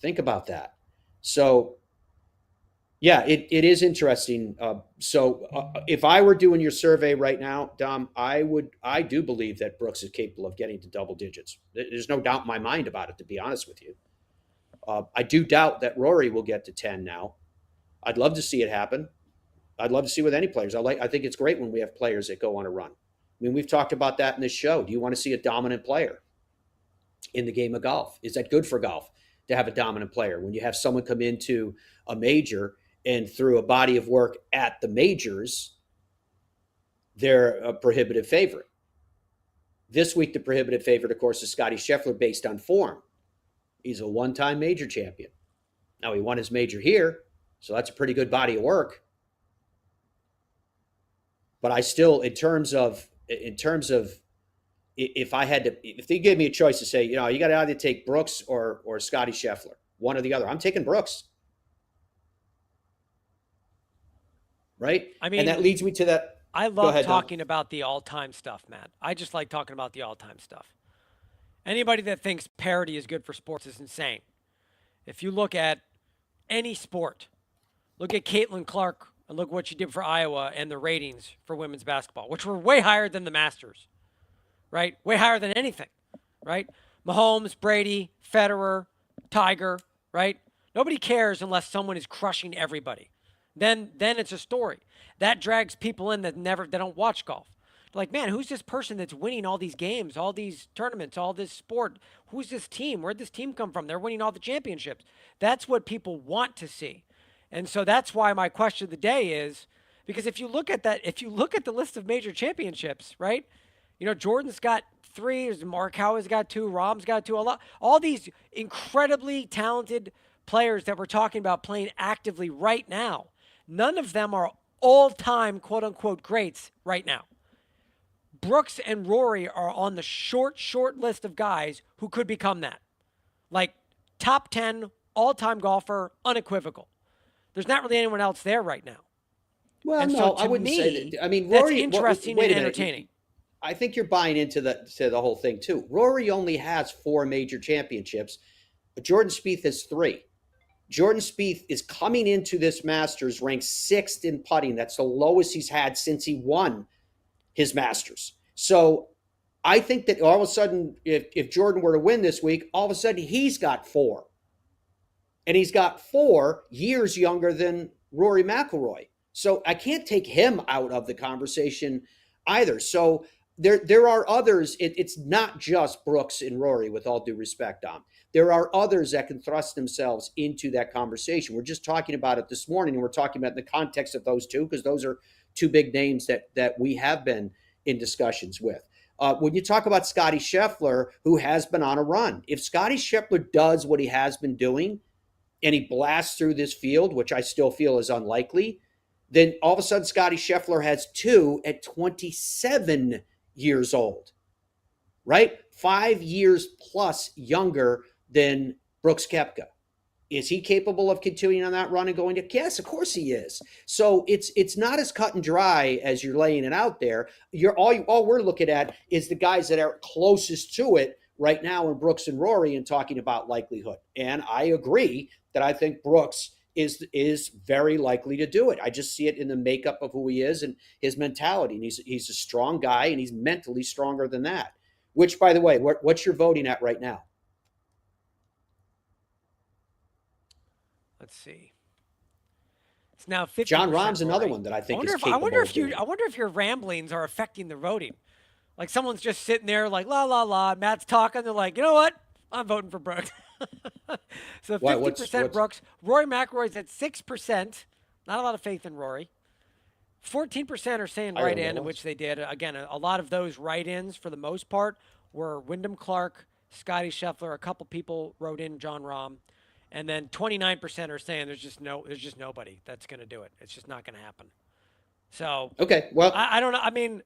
Think about that. So, yeah, it is interesting. If I were doing your survey right now, Dom, I do believe that Brooks is capable of getting to double digits. There's no doubt in my mind about it, to be honest with you. I do doubt that Rory will get to 10 now. I'd love to see it happen. I'd love to see with any players. I think it's great when we have players that go on a run. I mean, we've talked about that in this show. Do you want to see a dominant player in the game of golf? Is that good for golf to have a dominant player? When you have someone come into a major and through a body of work at the majors, they're a prohibitive favorite. This week, the prohibitive favorite, of course, is Scottie Scheffler based on form. He's a one-time major champion. Now, he won his major here, so that's a pretty good body of work. But I still, in terms of if they gave me a choice to say, you got to either take Brooks or Scottie Scheffler, one or the other, I'm taking Brooks. Right? I mean, and that leads me to that. I love talking about the all-time stuff, Matt. I just like talking about the all-time stuff. Anybody that thinks parity is good for sports is insane. If you look at any sport, look at Caitlin Clark and look what she did for Iowa and the ratings for women's basketball, which were way higher than the Masters, right? Way higher than anything, right? Mahomes, Brady, Federer, Tiger, right? Nobody cares unless someone is crushing everybody. Then it's a story. That drags people in that don't watch golf. They're like, man, who's this person that's winning all these games, all these tournaments, all this sport? Who's this team? Where'd this team come from? They're winning all the championships. That's what people want to see. And so that's why my question of the day is, because if you look at the list of major championships, right? Jordan's got 3, Morikawa's got 2, Rahm's got 2, all these incredibly talented players that we're talking about playing actively right now. None of them are all-time quote-unquote greats right now. Brooks and Rory are on the short list of guys who could become that. Like top 10 all-time golfer, unequivocal. There's not really anyone else there right now. Well, and no, so I wouldn't say that. I mean, that's Rory, interesting wait and a minute. entertaining. I think you're buying into the whole thing too. Rory only has 4 major championships. Jordan Spieth has 3. Jordan Spieth is coming into this Masters ranked 6th in putting. That's the lowest he's had since he won his Masters. So I think that all of a sudden, if Jordan were to win this week, all of a sudden he's got 4. And he's got 4 years younger than Rory McIlroy. So I can't take him out of the conversation either. So there are others. It's not just Brooks and Rory, with all due respect, Dom. There are others that can thrust themselves into that conversation. We're just talking about it this morning, and we're talking about in the context of those two, because those are 2 big names that we have been in discussions with. When you talk about Scottie Scheffler, who has been on a run, if Scottie Scheffler does what he has been doing and he blasts through this field, which I still feel is unlikely, then all of a sudden Scottie Scheffler has 2 at 27 years old, right? 5 years plus younger than Brooks Koepka. Is he capable of continuing on that run and going to? Yes, of course he is. So it's not as cut and dry as you're laying it out there. All we're looking at is the guys that are closest to it right now in Brooks and Rory and talking about likelihood. And I agree that I think Brooks is very likely to do it. I just see it in the makeup of who he is and his mentality. And he's a strong guy, and he's mentally stronger than that. Which, by the way, what's your voting at right now? Let's see. It's now 50%. John Rahm's Rory. another one that I think is capable. I wonder if your ramblings are affecting the voting. Like someone's just sitting there like la la la. Matt's talking. They're like, you know what? I'm voting for Brooks. So 50% Brooks. Rory McIlroy's at 6%. Not a lot of faith in Rory. 14% are saying write-in, which they did. Again, a lot of those write-ins, for the most part, were Wyndham Clark, Scotty Scheffler. A couple people wrote in John Rahm, and then 29% are saying there's just nobody that's going to do it. It's just not going to happen. So okay, well, I don't know. I mean,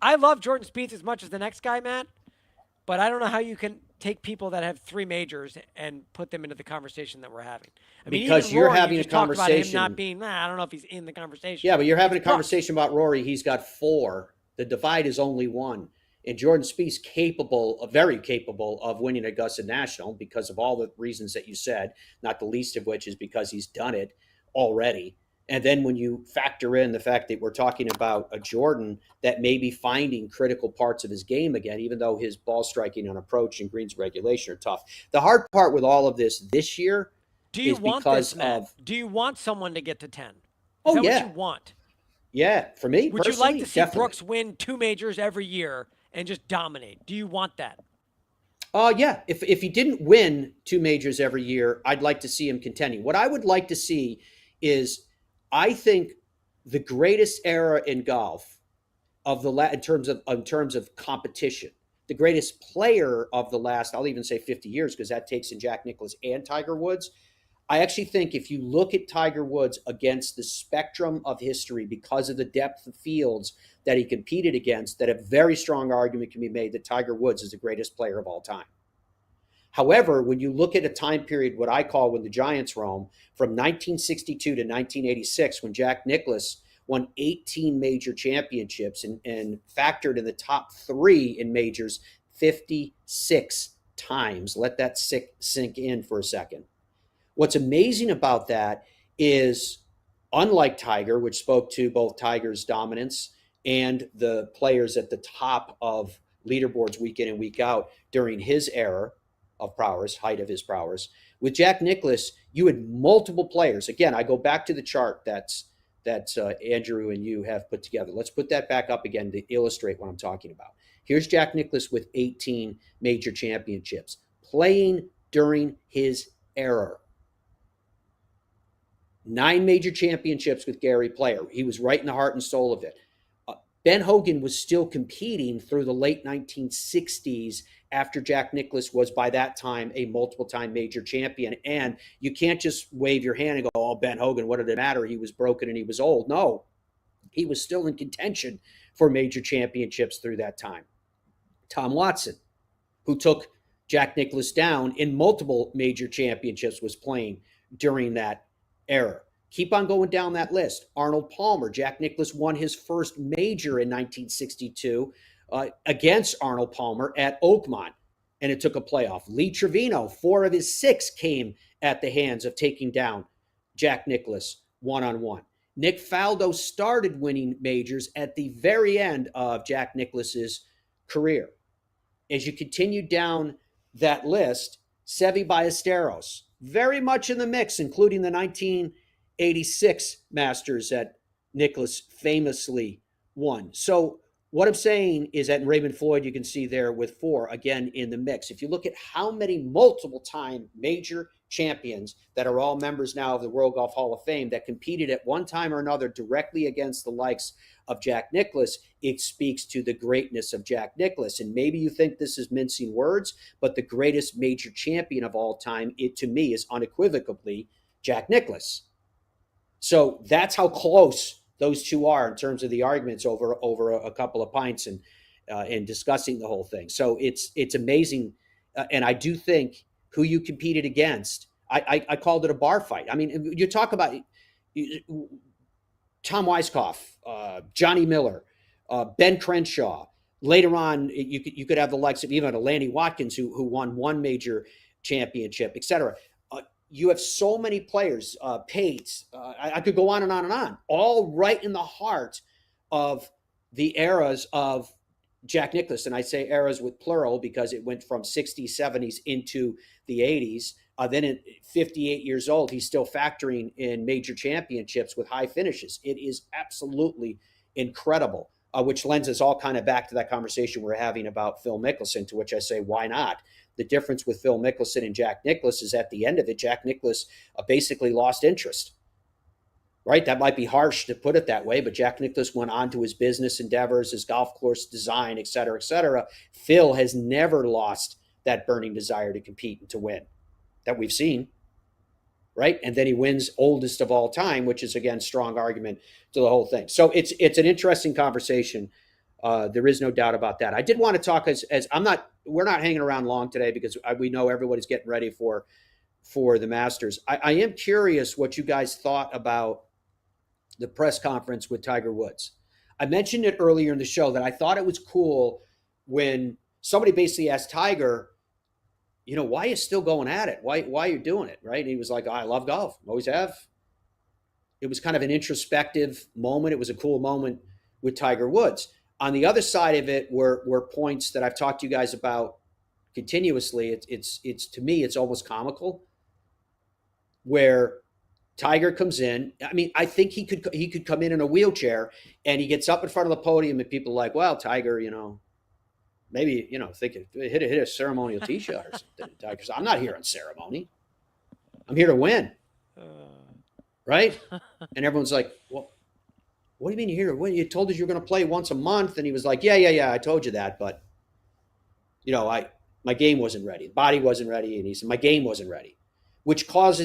I love Jordan Spieth as much as the next guy, Matt, but I don't know how you can take people that have 3 majors and put them into the conversation that we're having. I mean, because you're Rory, having a conversation about him not being. I don't know if he's in the conversation. Yeah, but you're having a conversation about Rory. He's got 4. The divide is only 1. And Jordan Spieth's very capable of winning Augusta National because of all the reasons that you said, not the least of which is because he's done it already. And then when you factor in the fact that we're talking about a Jordan that may be finding critical parts of his game again, even though his ball striking on approach and greens regulation are tough. The hard part with all of this year is because of... Do you want someone to get to 10? Is that what you want? Yeah, for me, would you like to see definitely. Brooks win 2 majors every year and just dominate? Do you want that? Yeah. If he didn't win 2 majors every year, I'd like to see him contending. What I would like to see is... I think the greatest era in golf in terms of competition, the greatest player of the last, I'll even say 50 years, because that takes in Jack Nicklaus and Tiger Woods. I actually think if you look at Tiger Woods against the spectrum of history, because of the depth of fields that he competed against, that a very strong argument can be made that Tiger Woods is the greatest player of all time. However, when you look at a time period, what I call when the Giants roam, from 1962 to 1986, when Jack Nicklaus won 18 major championships and factored in the top 3 in majors 56 times. Let that sink in for a second. What's amazing about that is, unlike Tiger, which spoke to both Tiger's dominance and the players at the top of leaderboards week in and week out during his era of prowess, height of his prowess. With Jack Nicklaus, you had multiple players. Again, I go back to the chart that Andrew and you have put together. Let's put that back up again to illustrate what I'm talking about. Here's Jack Nicklaus with 18 major championships, playing during his era. 9 major championships with Gary Player. He was right in the heart and soul of it. Ben Hogan was still competing through the late 1960s after Jack Nicklaus was, by that time, a multiple-time major champion. And you can't just wave your hand and go, oh, Ben Hogan, what did it matter? He was broken and he was old. No, he was still in contention for major championships through that time. Tom Watson, who took Jack Nicklaus down in multiple major championships, was playing during that era. Keep on going down that list. Arnold Palmer. Jack Nicklaus won his first major in 1962 against Arnold Palmer at Oakmont, and it took a playoff. Lee Trevino, 4 of his 6 came at the hands of taking down Jack Nicklaus one-on-one. Nick Faldo started winning majors at the very end of Jack Nicklaus's career. As you continue down that list, Seve Ballesteros, very much in the mix, including the 1986 Masters that Nicklaus famously won. So what I'm saying is that in Raymond Floyd, you can see there with 4, again, in the mix. If you look at how many multiple-time major champions that are all members now of the World Golf Hall of Fame that competed at one time or another directly against the likes of Jack Nicklaus, it speaks to the greatness of Jack Nicklaus. And maybe you think this is mincing words, but the greatest major champion of all time, to me, is unequivocally Jack Nicklaus. So that's how close those two are in terms of the arguments over a couple of pints and discussing the whole thing. So it's amazing. And I do think who you competed against, I called it a bar fight. I mean, you talk about Tom Weiskopf, Johnny Miller, Ben Crenshaw. Later on, you could have the likes of even a Lanny Watkins who won 1 major championship, et cetera. You have so many players, Pates, I could go on and on and on, all right in the heart of the eras of Jack Nicklaus. And I say eras with plural because it went from 60s, 70s into the 80s. Then at 58 years old, he's still factoring in major championships with high finishes. It is absolutely incredible, which lends us all kind of back to that conversation we're having about Phil Mickelson, to which I say, why not? The difference with Phil Mickelson and Jack Nicklaus is at the end of it, Jack Nicklaus basically lost interest. Right? That might be harsh to put it that way, but Jack Nicklaus went on to his business endeavors, his golf course design, et cetera, et cetera. Phil has never lost that burning desire to compete and to win that we've seen, right? And then he wins oldest of all time, which is, again, strong argument to the whole thing. So it's an interesting conversation. There is no doubt about that. I did want to talk as we're not hanging around long today because we know everybody's getting ready for the Masters. I am curious what you guys thought about the press conference with Tiger Woods. I mentioned it earlier in the show that I thought it was cool when somebody basically asked Tiger, why are you still going at it? Why are you doing it? Right. And he was like, I love golf. Always have. It was kind of an introspective moment. It was a cool moment with Tiger Woods. On the other side of it were points that I've talked to you guys about continuously. It's to me, it's almost comical where Tiger comes in. I mean, I think he could come in a wheelchair and he gets up in front of the podium and people are like, well, Tiger, maybe, hit a ceremonial tee shot or something. Tiger says, I'm not here on ceremony. I'm here to win. Right? And everyone's like, well, what do you mean you're here to win? You told us you're going to play once a month. And he was like, yeah, I told you that. But, my game wasn't ready. The body wasn't ready. And he said, my game wasn't ready, which pulls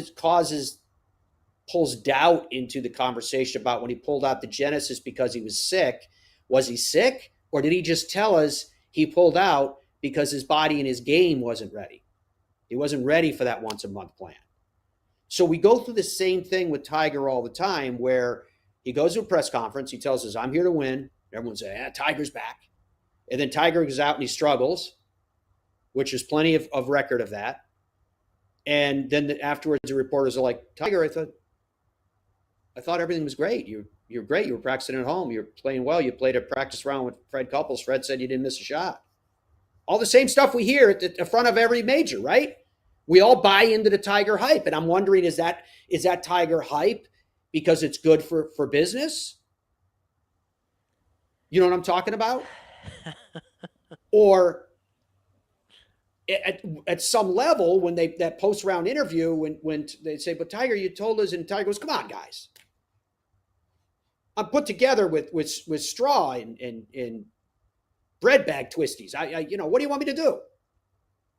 doubt into the conversation about when he pulled out the Genesis because he was sick. Was he sick? Or did he just tell us he pulled out because his body and his game wasn't ready? He wasn't ready for that once a month plan. So we go through the same thing with Tiger all the time where he goes to a press conference. He tells us, I'm here to win. Everyone says, Tiger's back. And then Tiger goes out and he struggles, which there's plenty of record of that. And then afterwards, the reporters are like, Tiger, I thought everything was great. You're great. You were practicing at home. You're playing well. You played a practice round with Fred Couples. Fred said you didn't miss a shot. All the same stuff we hear at the front of every major, right? We all buy into the Tiger hype. And I'm wondering, is that Tiger hype because it's good for business? You know what I'm talking about? Or at some level, when that post-round interview, when they say, but Tiger, you told us, and Tiger goes, come on, guys. I'm put together with straw and bread bag twisties. What do you want me to do?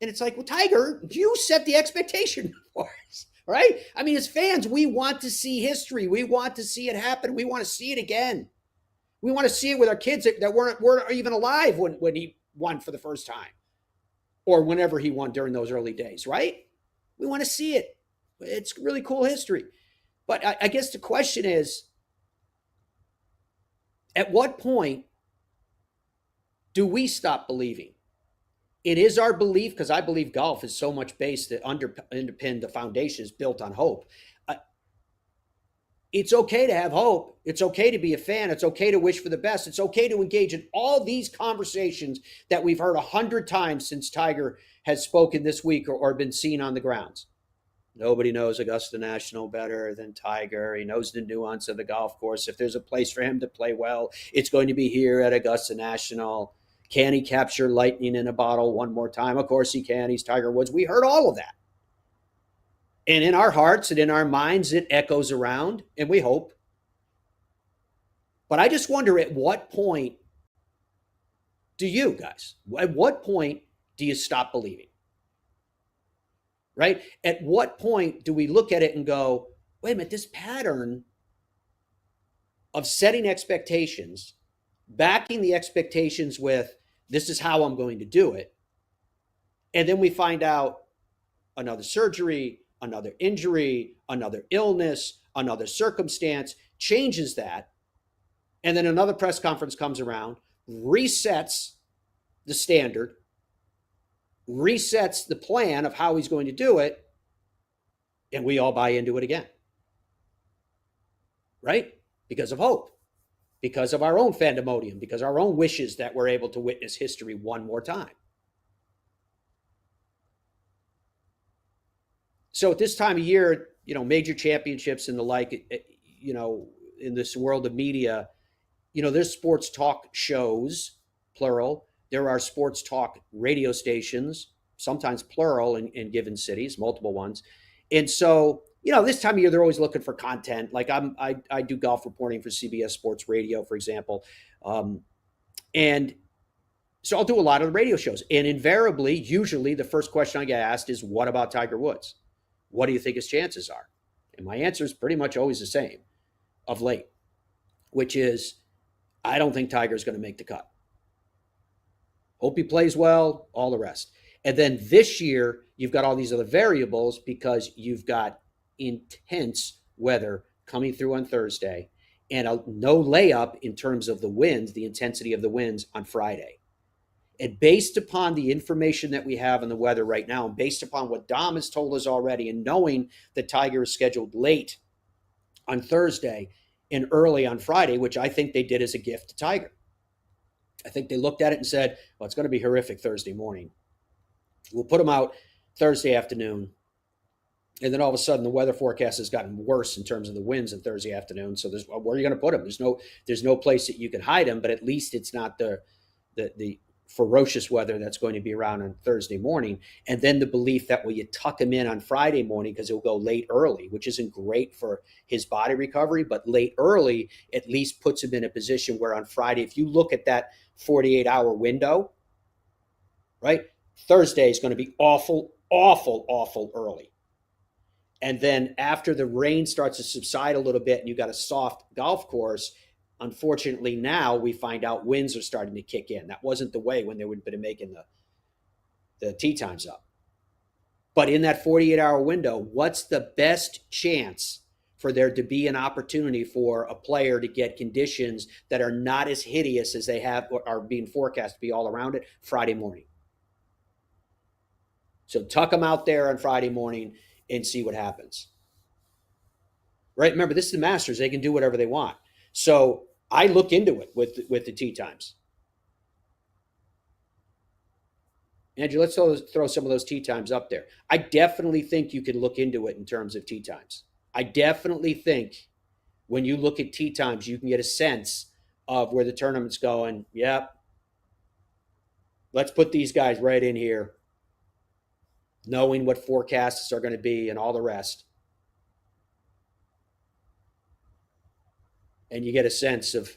And it's like, well, Tiger, you set the expectation for us, right? I mean, as fans, we want to see history. We want to see it happen. We want to see it again. We want to see it with our kids that weren't even alive when he won for the first time, or whenever he won during those early days, right? We want to see it. It's really cool history. But I guess the question is, at what point do we stop believing? It is our belief, because I believe golf is so much based that underpin the foundation is built on hope. It's okay to have hope. It's okay to be a fan. It's okay to wish for the best. It's okay to engage in all these conversations that we've heard 100 times since Tiger has spoken this week or been seen on the grounds. Nobody knows Augusta National better than Tiger. He knows the nuance of the golf course. If there's a place for him to play well, it's going to be here at Augusta National. Can he capture lightning in a bottle one more time? Of course he can. He's Tiger Woods. We heard all of that. And in our hearts and in our minds, it echoes around, and we hope. But I just wonder, at what point do you guys, at what point do you stop believing? Right? At what point do we look at it and go, wait a minute, this pattern of setting expectations, backing the expectations with, this is how I'm going to do it. And then we find out another surgery, another injury, another illness, another circumstance changes that. And then another press conference comes around, resets the standard, resets the plan of how he's going to do it, and we all buy into it again. Right? Because of hope, because of our own fandemonium, because our own wishes that we're able to witness history one more time. So at this time of year, major championships and the like, in this world of media, there's sports talk shows, plural. There are sports talk radio stations, sometimes plural in given cities, multiple ones. And so, this time of year, they're always looking for content. Like I do golf reporting for CBS Sports Radio, for example. And so I'll do a lot of the radio shows. And invariably, usually the first question I get asked is, what about Tiger Woods? What do you think his chances are? And my answer is pretty much always the same of late, which is, I don't think Tiger's going to make the cut. Hope he plays well, all the rest. And then this year, you've got all these other variables because you've got intense weather coming through on Thursday and no layup in terms of the winds, the intensity of the winds on Friday. And based upon the information that we have on the weather right now, and based upon what Dom has told us already, and knowing that Tiger is scheduled late on Thursday and early on Friday, which I think they did as a gift to Tiger. I think they looked at it and said, well, it's going to be horrific Thursday morning. We'll put him out Thursday afternoon. And then all of a sudden, the weather forecast has gotten worse in terms of the winds on Thursday afternoon. So where are you going to put him? There's no place that you can hide him, but at least it's not the ferocious weather that's going to be around on Thursday morning. And then the belief that, well, you tuck him in on Friday morning because he'll go late early, which isn't great for his body recovery, but late early at least puts him in a position where on Friday, if you look at that 48-hour window, right, Thursday is going to be awful, awful, awful early. And then after the rain starts to subside a little bit and you got a soft golf course, unfortunately, now we find out winds are starting to kick in. That wasn't the way when they would have been making the tee times up. But in that 48-hour window, what's the best chance for there to be an opportunity for a player to get conditions that are not as hideous as they have or are being forecast to be all around it? Friday morning. So tuck them out there on Friday morning and see what happens. Right? Remember, this is the Masters. They can do whatever they want. So I look into it with the tee times. Andrew, let's throw some of those tee times up there. I definitely think you can look into it in terms of tee times. I definitely think when you look at tee times, you can get a sense of where the tournament's going. Yep. Let's put these guys right in here, knowing what forecasts are going to be and all the rest. And you get a sense of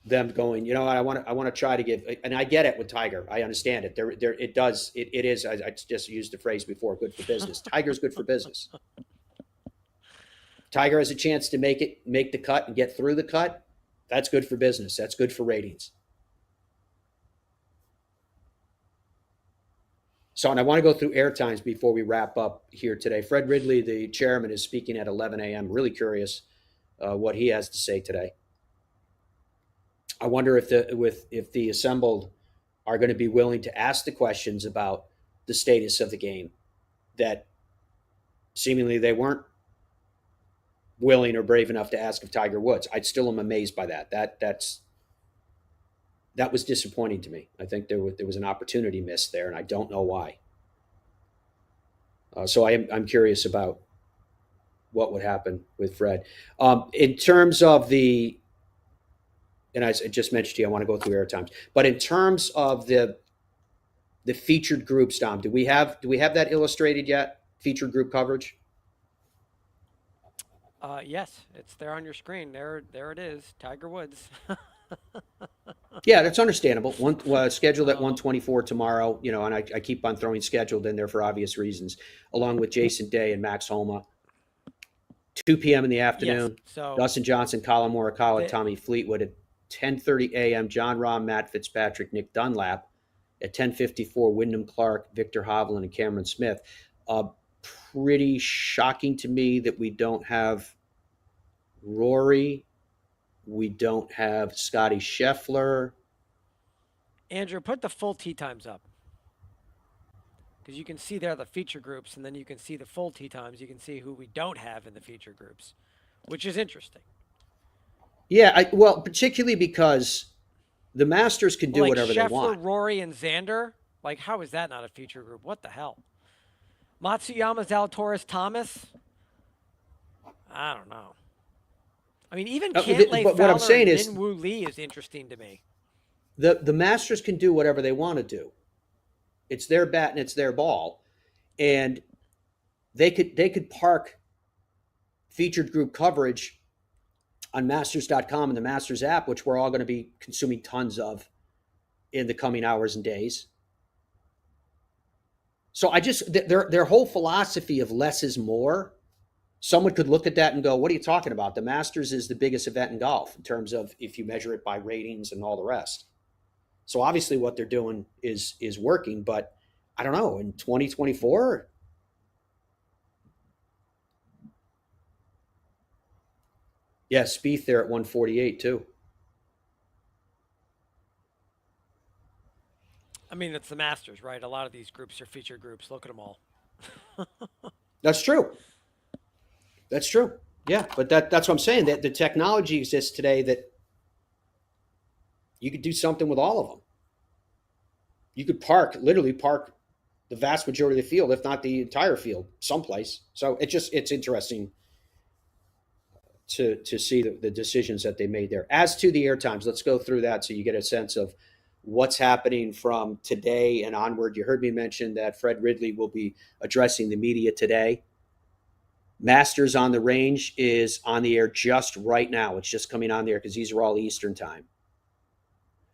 them going, I want to try to give, and I get it with Tiger. I understand it. It is, I just used the phrase before, good for business. Tiger's good for business. Tiger has a chance to make the cut and get through the cut. That's good for business. That's good for ratings. So, and I want to go through air times before we wrap up here today. Fred Ridley, the chairman, is speaking at 11 a.m. Really curious what he has to say today. I wonder if the assembled are going to be willing to ask the questions about the status of the game that seemingly they weren't willing or brave enough to ask of Tiger Woods. I still am amazed by that. That was disappointing to me. I think there was an opportunity missed there, and I don't know why. So I'm curious about what would happen with Fred. In terms of and I just mentioned to you, I want to go through air times, but in terms of the featured groups, Dom, do we have that illustrated yet? Featured group coverage? Yes, it's there on your screen. There it is. Tiger Woods. Yeah, that's understandable. Scheduled at 1:24 tomorrow, and I keep on throwing scheduled in there for obvious reasons, along with Jason Day and Max Homa. 2 p.m. in the afternoon. Yes, so Dustin Johnson, Colin Morikawa, and Tommy Fleetwood. At 10:30 a.m., John Rahm, Matt Fitzpatrick, Nick Dunlap. At 10:54, Wyndham Clark, Victor Hovland, and Cameron Smith. Pretty shocking to me that we don't have Rory. We don't have Scotty Scheffler. Andrew, put the full tee times up. Because you can see there the feature groups, and then you can see the full tee times. You can see who we don't have in the feature groups, which is interesting. Yeah, particularly because the Masters can do whatever Scheffler, they want. Rory, and Xander, how is that not a feature group? What the hell? Matsuyama, Zalatoris, Thomas. I don't know. I mean, even Cantlay, But what I'm Fowler, saying and is Minwoo Lee is interesting to me. the Masters can do whatever they want to do. It's their bat and it's their ball, and they could park featured group coverage on Masters.com and the Masters app, which we're all going to be consuming tons of in the coming hours and days. So I just their whole philosophy of less is more. Someone could look at that and go, "What are you talking about? The Masters is the biggest event in golf in terms of if you measure it by ratings and all the rest." So obviously, what they're doing is working, but I don't know in 2024. Yeah, Spieth there at 148 too. I mean, it's the Masters, right? A lot of these groups are feature groups. Look at them all. That's true. That's true. Yeah, but that's what I'm saying. That the technology exists today that you could do something with all of them. You could literally park the vast majority of the field, if not the entire field, someplace. So it's interesting to see the decisions that they made there. As to the air times, let's go through that so you get a sense of what's happening from today and onward. You heard me mention that Fred Ridley will be addressing the media today. Masters on the Range is on the air just right now. It's just coming on there because these are all Eastern time.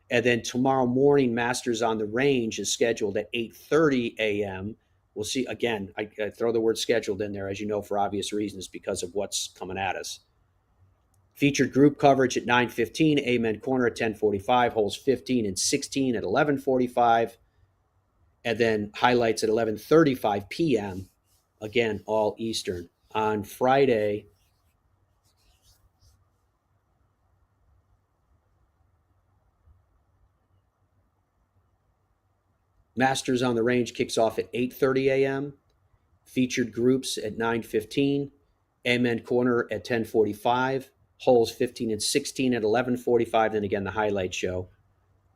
And then tomorrow morning, Masters on the Range is scheduled at 8:30 a.m. We'll see. Again, I throw the word scheduled in there, as you know, for obvious reasons because of what's coming at us. Featured group coverage at 9:15, Amen Corner at 10:45, holes 15 and 16 at 11:45, and then highlights at 11:35 p.m. Again, all Eastern. On Friday, Masters on the Range kicks off at 8:30 a.m. Featured groups at 9:15, Amen Corner at 10:45, holes 15 and 16 at 11:45. Then again, the highlight show.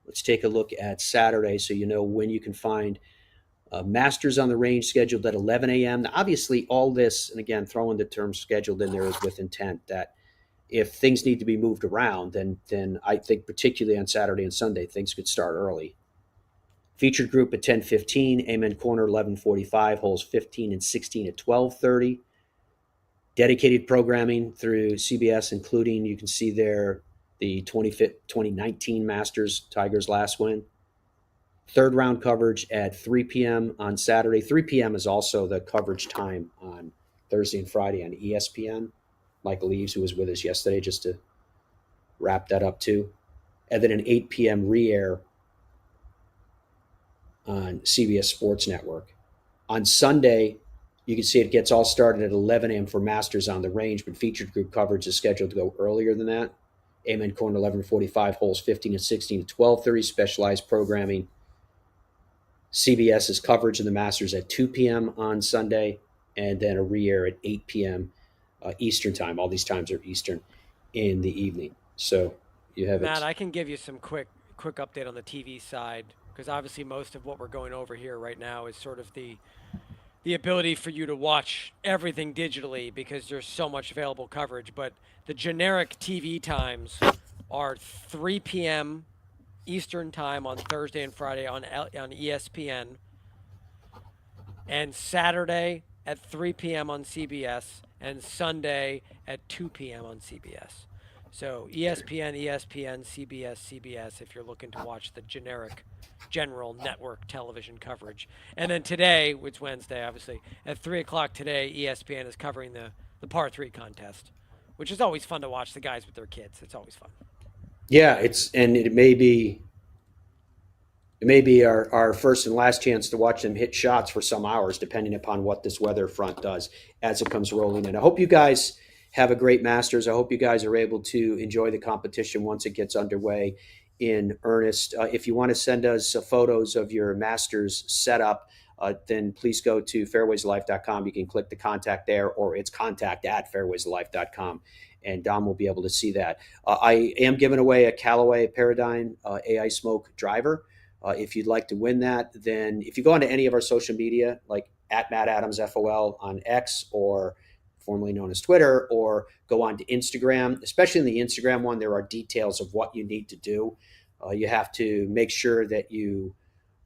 Let's take a look at Saturday so you know when you can find Masters on the Range scheduled at 11 a.m. Now, obviously, all this, and again, throwing the term scheduled in there is with intent that if things need to be moved around, then I think particularly on Saturday and Sunday, things could start early. Featured group at 10:15, Amen Corner 11:45, holes 15 and 16 at 12:30. Dedicated programming through CBS, including, you can see there, the 2019 Masters, Tiger's last win. Third round coverage at 3 p.m. on Saturday. 3 p.m. is also the coverage time on Thursday and Friday on ESPN. Michael Eaves, who was with us yesterday, just to wrap that up too. And then an 8 p.m. re-air on CBS Sports Network. On Sunday, you can see it gets all started at 11 a.m. for Masters on the Range, but featured group coverage is scheduled to go earlier than that. Amen Corner 11:45, holes 15 and 16 at 12:30, specialized programming. CBS's coverage of the Masters at 2 p.m. on Sunday, and then a re-air at 8 p.m. Eastern time. All these times are Eastern in the evening. So you have Matt, it. I can give you some quick update on the TV side because obviously most of what we're going over here right now is sort of the ability for you to watch everything digitally because there's so much available coverage. But the generic TV times are 3 p.m. Eastern time on Thursday and Friday on ESPN, and Saturday at 3 p.m. on CBS, and Sunday at 2 p.m. on CBS. So ESPN, CBS, if you're looking to watch the general network television coverage. And then today, which Wednesday, obviously, at 3 o'clock today, ESPN is covering the par 3 contest, which is always fun to watch the guys with their kids. It's always fun. Yeah, it may be our first and last chance to watch them hit shots for some hours, depending upon what this weather front does as it comes rolling in. I hope you guys have a great Masters. I hope you guys are able to enjoy the competition once it gets underway in earnest. If you want to send us photos of your Masters setup, then please go to fairwayslife.com. You can click the contact there, or it's contact@fairwayslife.com. And Dom will be able to see that. I am giving away a Callaway Paradigm AI Smoke driver. If you'd like to win that, then if you go onto any of our social media, like at Matt Adams FOL on X, or formerly known as Twitter, or go on to Instagram. Especially in the Instagram one, there are details of what you need to do. You have to make sure that you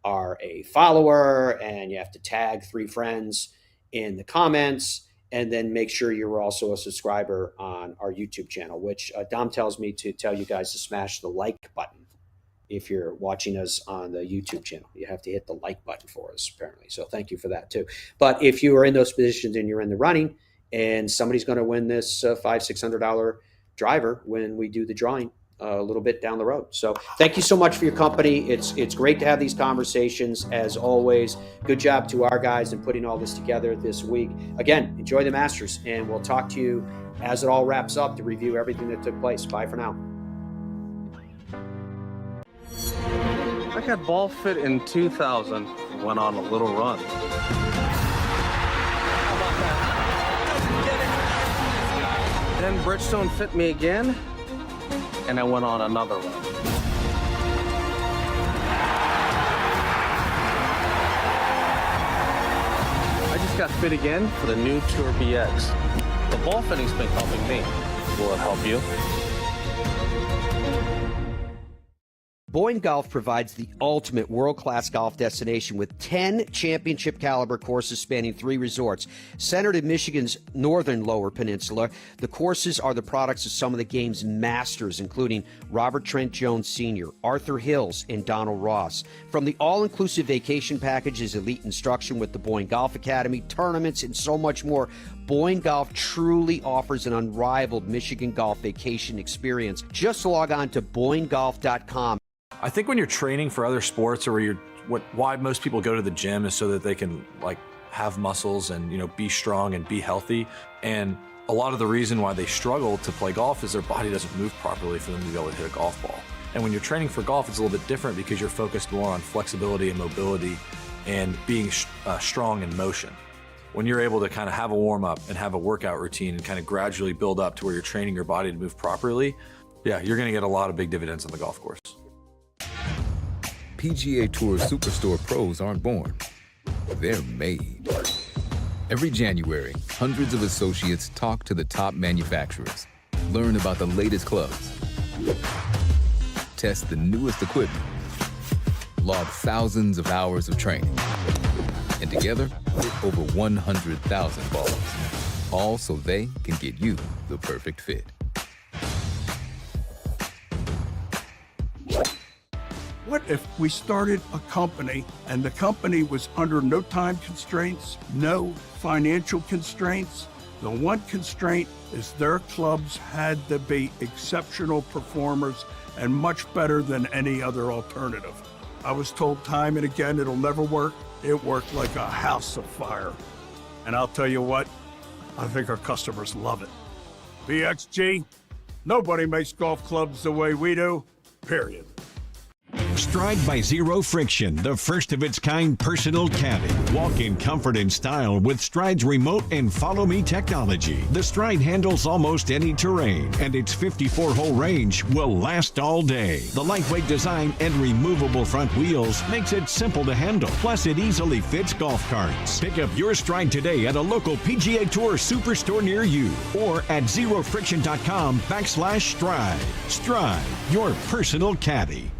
are a follower, and you have to tag 3 friends in the comments, and then make sure you're also a subscriber on our YouTube channel, which Dom tells me to tell you guys to smash the like button. If you're watching us on the YouTube channel, you have to hit the like button for us, apparently. So thank you for that too. But if you are in those positions and you're in the running, and somebody's going to win this $500-600 driver when we do the drawing a little bit down the road. So thank you so much for your company. It's great to have these conversations, as always. Good job to our guys in putting all this together this week. Again, enjoy the Masters, and we'll talk to you as it all wraps up to review everything that took place. Bye for now. I got ball fit in 2000, went on a little run. Then Bridgestone fit me again, and I went on another run. I just got fit again for the new Tour BX. The ball fitting's been helping me. Will it help you? Boyne Golf provides the ultimate world-class golf destination with 10 championship-caliber courses spanning 3 resorts. Centered in Michigan's northern Lower Peninsula, the courses are the products of some of the game's masters, including Robert Trent Jones Sr., Arthur Hills, and Donald Ross. From the all-inclusive vacation packages, elite instruction with the Boyne Golf Academy, tournaments, and so much more, Boyne Golf truly offers an unrivaled Michigan golf vacation experience. Just log on to BoyneGolf.com. I think when you're training for other sports, or why most people go to the gym is so that they can have muscles and be strong and be healthy. And a lot of the reason why they struggle to play golf is their body doesn't move properly for them to be able to hit a golf ball. And when you're training for golf, it's a little bit different because you're focused more on flexibility and mobility and being strong in motion. When you're able to kind of have a warm up and have a workout routine and kind of gradually build up to where you're training your body to move properly, yeah, you're going to get a lot of big dividends on the golf course. PGA Tour Superstore pros aren't born. They're made. Every January, hundreds of associates talk to the top manufacturers, learn about the latest clubs, test the newest equipment, log thousands of hours of training, and together, hit over 100,000 balls, all so they can get you the perfect fit. What if we started a company and the company was under no time constraints, no financial constraints? The one constraint is their clubs had to be exceptional performers and much better than any other alternative. I was told time and again it'll never work. It worked like a house of fire. And I'll tell you what, I think our customers love it. BXG, nobody makes golf clubs the way we do, period. Stride by Zero Friction, the first of its kind personal caddy. Walk in comfort and style with Stride's remote and follow me technology. The Stride handles almost any terrain, and its 54-hole range will last all day. The lightweight design and removable front wheels makes it simple to handle. Plus, it easily fits golf carts. Pick up your Stride today at a local PGA Tour Superstore near you or at zerofriction.com/Stride. Stride, your personal caddy.